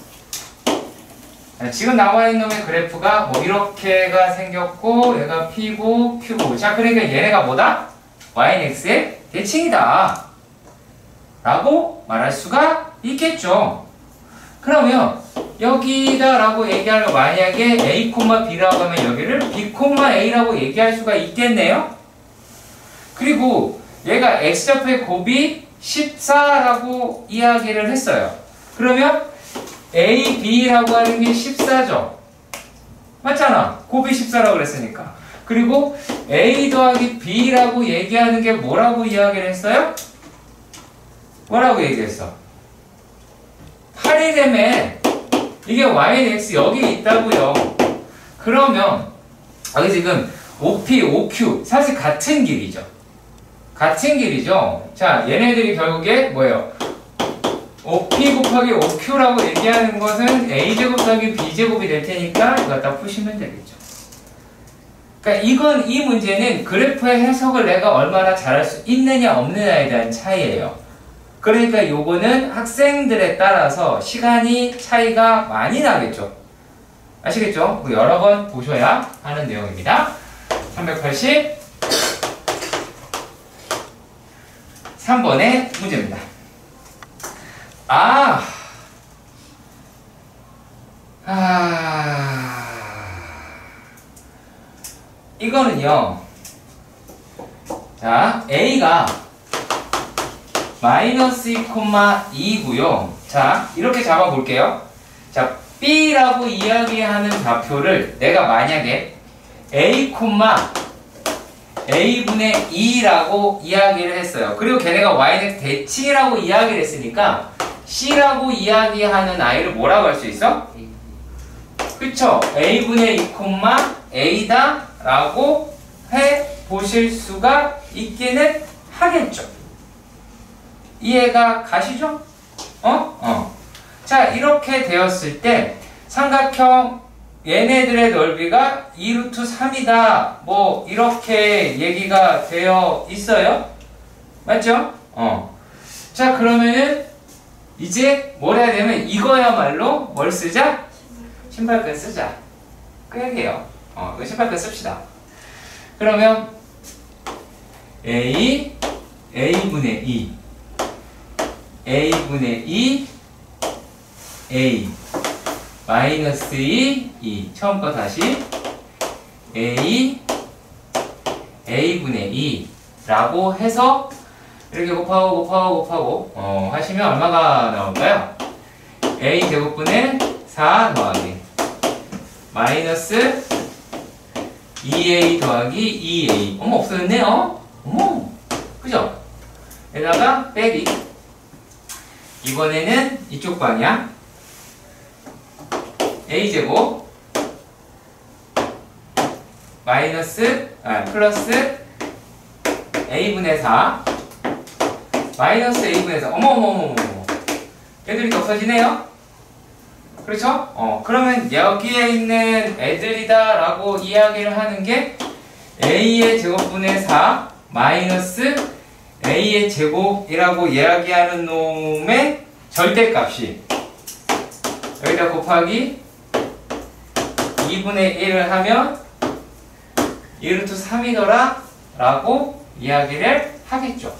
자, 지금 나와 있는 놈의 그래프가 뭐 이렇게가 생겼고 얘가 p고 q고, 자, 그러니까 얘네가 뭐다? y는 x의 대칭이다 라고 말할 수가 있겠죠. 그러면 여기다 라고 얘기하면 만약에 a, b라고 하면 여기를 b, a라고 얘기할 수가 있겠네요. 그리고 얘가 x좌표의 곱이 14라고 이야기를 했어요. 그러면 a, b라고 하는 게 14죠. 맞잖아. 곱이 14라고 그랬으니까. 그리고 a 더하기 b라고 얘기하는 게 뭐라고 이야기를 했어요? 뭐라고 얘기했어? 8이라며 이게 y는 x 여기 있다고요. 그러면 여기 지금 5p, 5q 사실 같은 길이죠. 같은 길이죠. 자, 얘네들이 결국에 뭐예요? 5p 곱하기 5q라고 얘기하는 것은 a제곱 더하기 b제곱이 될 테니까 이거 갖다 푸시면 되겠죠. 그러니까 이 문제는 그래프의 해석을 내가 얼마나 잘할 수 있느냐 없느냐에 대한 차이예요. 그러니까 요거는 학생들에 따라서 시간이 차이가 많이 나겠죠. 아시겠죠? 여러 번 보셔야 하는 내용입니다. 383번의 문제입니다. 이거는요. 자, A가 마이너스 2,2고요. 자, 이렇게 잡아볼게요. 자, B라고 이야기하는 좌표를 내가 만약에 A분의 2라고 이야기를 했어요. 그리고 걔네가 Y는 대칭이라고 이야기를 했으니까 C라고 이야기하는 아이를 뭐라고 할 수 있어? 그쵸? A분의 2, A다 라고 해보실 수가 있기는 하겠죠. 이해가 가시죠? 자, 이렇게 되었을 때 삼각형 얘네들의 넓이가 2루트 3이다 뭐 이렇게 얘기가 되어 있어요. 맞죠? 자, 그러면은 이제 뭘 해야 되면 이거야말로 뭘 쓰자? 신발끈 쓰자. 그 얘기예요. 이거 신발끈 씁시다. 그러면 A분의 2 A분의 2 A 마이너스 2 처음 거 다시 A분의 2 라고 해서 이렇게 곱하고 하시면 얼마가 나올까요? A 제곱분의 4 더하기 마이너스 2A 더하기 2A. 어머, 없어졌네요. 어머, 그죠? 여기다가 빼기. 이번에는 이쪽 방향 A제곱 플러스 a분의 4 마이너스 a분의 4 어머머머머 애들이 없어지네요. 그렇죠? 그러면 여기에 있는 애들이다 라고 이야기를 하는 게 a의 제곱분의 4 마이너스 a의 제곱이라고 이야기하는 놈의 절대값이 여기다 곱하기 2분의 1을 하면 1루트 3이더라 라고 이야기를 하겠죠.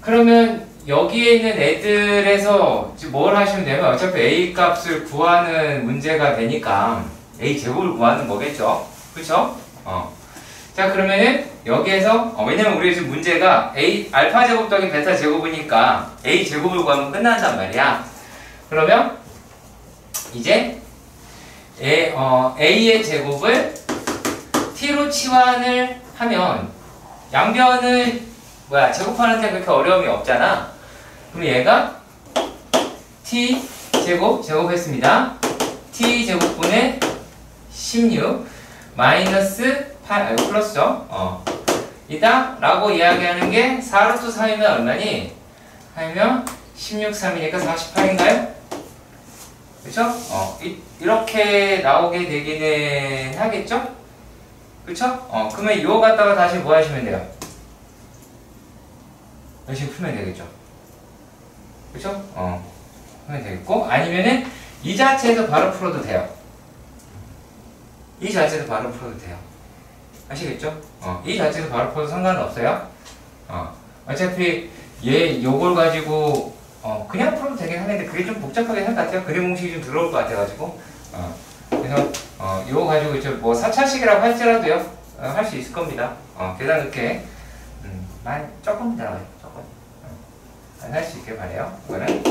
그러면 여기에 있는 애들에서 뭘 하시면 되면 어차피 a 값을 구하는 문제가 되니까 a 제곱을 구하는 거겠죠. 그쵸? 자 그러면은 여기에서 왜냐면 우리 지금 문제가 a 알파 제곱 더하기 베타 제곱이니까 a 제곱을 구하면 끝난단 말이야. 그러면 이제 a의 제곱을 t로 치환을 하면 양변을 제곱하는데 그렇게 어려움이 없잖아. 그럼 얘가 t 제곱했습니다. t 제곱분의 16 마이너스 8 플러스죠. 이다 라고 이야기하는 게 4루트 3이면 얼마니? 하면 16, 3이니까 48인가요? 그쵸? 이렇게 나오게 되기는 하겠죠? 그쵸? 그러면 이거 갖다가 다시 뭐 하시면 돼요? 열심히 풀면 되겠죠? 그쵸? 풀면 되겠고, 아니면은 이 자체에서 바로 풀어도 돼요. 이 자체에서 바로 풀어도 돼요. 아시겠죠? 이 자체에서 바로 풀어도 상관은 없어요. 어차피 요걸 가지고 그냥 풀어도 되긴 하는데 그게 좀 복잡하게 할 것 같아요. 그림 공식이 좀 들어올 것 같아가지고. 그래서 이거 가지고 이제 뭐 4차식이라고 할지라도요 할 수 있을 겁니다. 계산 그렇게 조금 들어가요. 조금 할 수 있게 바래요. 이거는